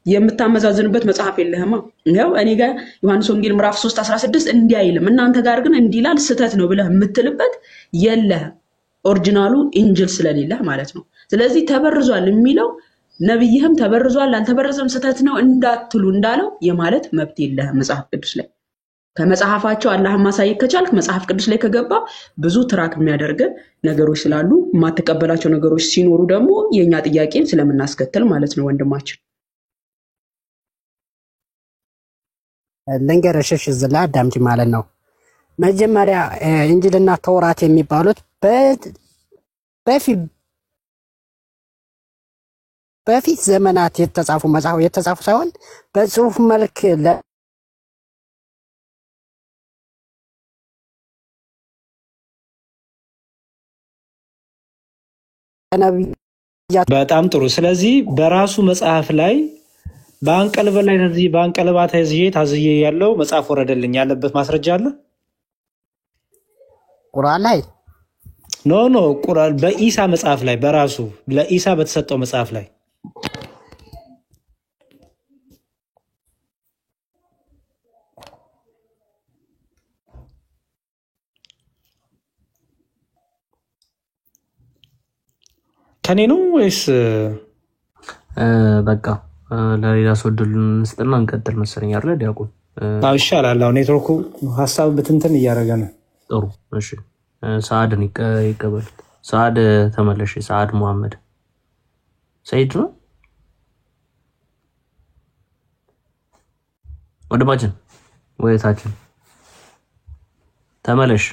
የምታመዛዝንበት መጽሐፍ የለህማ ነው እኔ ጋር ዮሐንስ ወንጌል ምዕራፍ 3:16 እንዲያይልም እናንተ ጋር ግን እንዲላል ስተት ነው ብለህ የምትልበት የለህ ኦሪጂናሉ ኢንጂል ስለሌለ ማለት ነው ስለዚህ ተበርዟል የሚለው ነብይህም ተበርዟል አልተበረዘም ስተት ነው እንዳትሉ እንዳለው የማለት መብት የለህም መጽሐፍ ቅዱስ ላይ ከመጽሐፋቸው አላህን ማሳየት ከቻልክ መጽሐፍ ቅዱስ ላይ ከገባ ብዙ ትራክ የሚያደርግ ነገሮች ስላሉ ማትቀበላቸው ነገሮች ሲኖሩ ደግሞ የኛ ጥያቄን ስለምናስከተል ማለት ነው ወንድማችን ለንገረሽሽ ዝላ አዳምጪ ማለት ነው መጀመሪያ እንጂልና ተውራት የሚባሉት በፊት ዘመናት የተጻፉ ሳይሆን በጽሁፍ መልክ በጣም ጥሩ ስለዚህ በራሱ መጽሐፍ ላይ ባንቀልበ ላይ ተዚህ ባንቀልባታ ታዝዬ ያለው መጽሐፍ ወረደልኝ ያለበት ማስረጃ አለ ቁርአን ላይ ኖ ቁርአን በኢሳ መጽሐፍ ላይ በራሱ ለኢሳ በተሰጠው መጽሐፍ ላይ ከኔ ነው ወይስ በቃ ለሌላ ሰው ድሉን እንስጥና እንቀጥል መሰለኝ አይደል ዲያቆን ይሻላል አሁን ኔትወርኩ ሐሳብ በትንትን እያደረገ ነው ጥሩ እሺ ሰዓድን ይቀበል ሰዓድ ተመለሽ ሰዓድ መሐመድ ሰይድ ነው ወደባችን ወይታችን ተመለሽ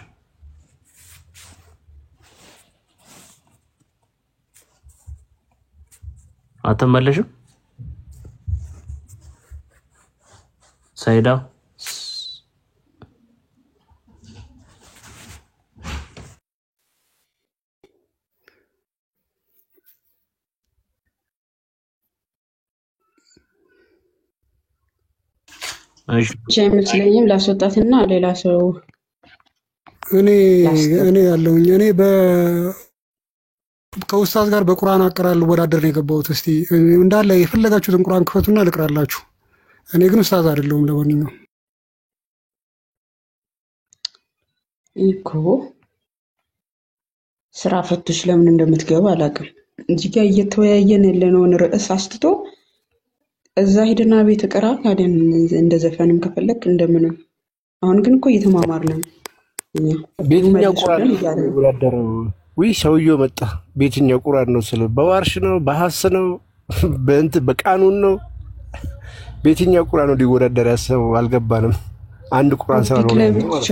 አተመለሽም ሰይዳ ጀምስለኝም ላስወጣትና ሌላ ሰው እኔ ያለውኝ እኔ ከኡስታዝ ጋር በቁርአን አቀራል ወዳደር ነው የገባሁት እስቲ እንዳለ የፈለጋችሁትን ቁርአን ክፈቱና ልቅራላችሁ እኔ ግን ኡስታዝ አይደለሁም ለማንኛውም እኮ ስራ ፈትሽ ለምን እንደምትገባ አላውቅም እዚህ ጋር እየተወያየን ያለነውን ርዕስ አስትቶ እዛ ሄደና ቤት ቀራ ታዲያን እንደዘፈንም ከፈለክ እንደምንም አሁን ግን እኮ እየተማማርን ነው ቤትኛው ቁርአን ወዳደር ወይ ሰውየው መጣ ቤትኛው ቁርአን ነው ስለ በዋርሽ ነው በሐስ ነው በቃኑን ነው ቤትኛው ቁርአን ነው ሊወዳደር ያሰበው አልገባንም አንድ ቁርአን ስለሆነ ብቻ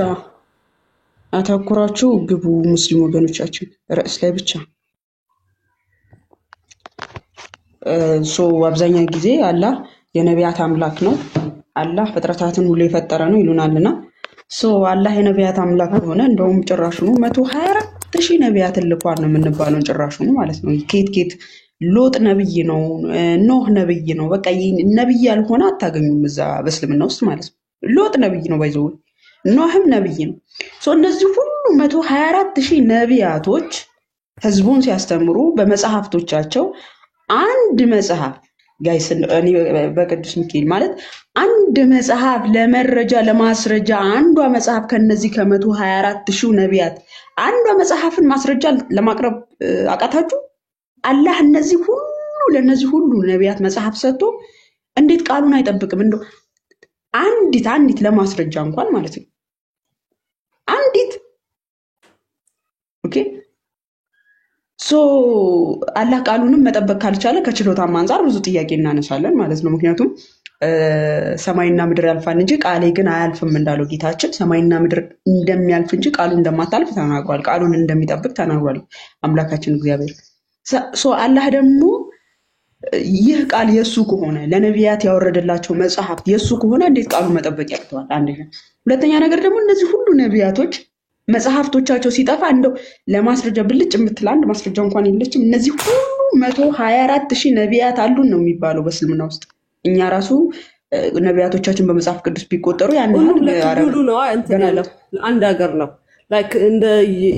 አተኩራችሁ ግቡ ሙስሊም ወገኖቻችን ርዕስ ላይ ብቻ አብዛኛው ጊዜ አላህ የነቢያት አምላክ ነው አላህ ፍጥረታትን ሁሉ የፈጠረ ነው ይሉናልና አላህ የነቢያት አምላክ ሆነ እንደውም ጭራሹኑ 124000 ነቢያት ልኳን ነው የምንባለው ጭራሹኑ ማለት ነው ኬት ሎጥ ነብይ ነው ኖህ ነብይ ነው በቃ ነብይ ያልሆነ አታገኙም እዛ በእስልምና ውስጥ ማለት ነው ሎጥ ነብይ ነው ባይዘው ኖህም ነብይ ነው እነዚህ ሁሉ 124000 ነቢያቶች ህዝቡን ሲያስተምሩ በመጽሐፍቶቻቸው አንድ መጽሐፍ ጋይስ እኔ በቅዱስ ሚካኤል ማለት አንድ መጽሐፍ ለመረጃ ለማስረጃ አንዷ መጽሐፍ ከነዚህ ከ124,000 ነቢያት አንዷ መጽሐፍን ማስረጃ ለማቅረብ አቃታችሁ? አላህ እነዚህ ሁሉ ለነዚህ ሁሉ ነቢያት መጽሐፍ ሰጥቶ እንዴት ቃሉን አይጠብቅም? እንደው አንዲት ለማስረጃ እንኳን ማለት ነው አንዲት ኦኬ ሶ አላህ ቃሉንም መጠበቅ ካልቻለ ከችሎታም አንፃር ብዙ ጥያቄ እናነሳለን ማለት ነው። ምክንያቱም ሰማይና ምድር ያልፋል እንጂ ቃሌ ግን አያልፍም እንዳለው ጌታችን ሰማይና ምድር እንደሚያልፍ እንጂ ቃሉ እንደማታልፍ ተናግሯል። ቃሉን እንደሚጠብቅ ተናግሯል አምላካችን እግዚአብሔር። ሶ አላህ ደግሞ ይህ ቃል የሱ ከሆነ ለነቢያት ያወረደላቸው መጽሐፍ የሱ ከሆነ እንዴት ቃሉ መጠበቅ ያቅተዋል? አንደኛ። ሁለተኛ ነገር ደግሞ እነዚህ ሁሉ ነቢያቶች መጽሐፍቶቻቸው ሲጠፋ እንደው ለማስረጃ ብልጭ የምትል አንድ ማስረጃ እንኳን የለችም። እነዚህ ሁሉ 124,000 ነቢያት አሉን ነው የሚባለው በእስልምና ውስጥ። እኛ ራሱ ነቢያቶቻችን በመጽሐፍ ቅዱስ ቢቆጠሩ ያን ሁሉ ነው እንትን ያለው አንድ ሀገር ነው ላይክ እንደ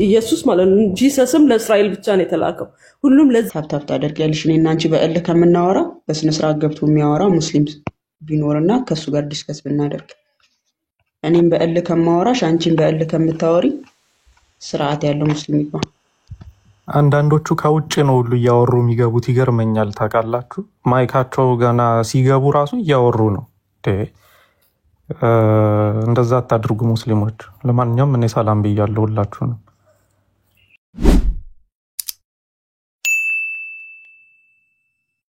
ኢየሱስ ማለት ነው። ጂሰስም ለእስራኤል ብቻ ነው የተላከው። ሁሉም ለዚህ ታብታብ ታደርጊያለሽ። እኔና አንቺ በእልህ ከምናወራ በስነ ስርዓት ገብቶ የሚያወራ ሙስሊም ቢኖርና ከሱ ጋር ዲስከስ ብናደርግ እኔም በእልህ ከማወራሽ አንቺን በእልህ ከምታወሪ ስርዓት ያለው ሙስሊም ይባል። አንዳንዶቹ ከውጭ ነው ሁሉ እያወሩ የሚገቡት ይገርመኛል። ታውቃላችሁ ማይካቸው ገና ሲገቡ ራሱ እያወሩ ነው። እንደዛ አታድርጉ ሙስሊሞች። ለማንኛውም እኔ ሰላም ብያለሁ ሁላችሁ ነው።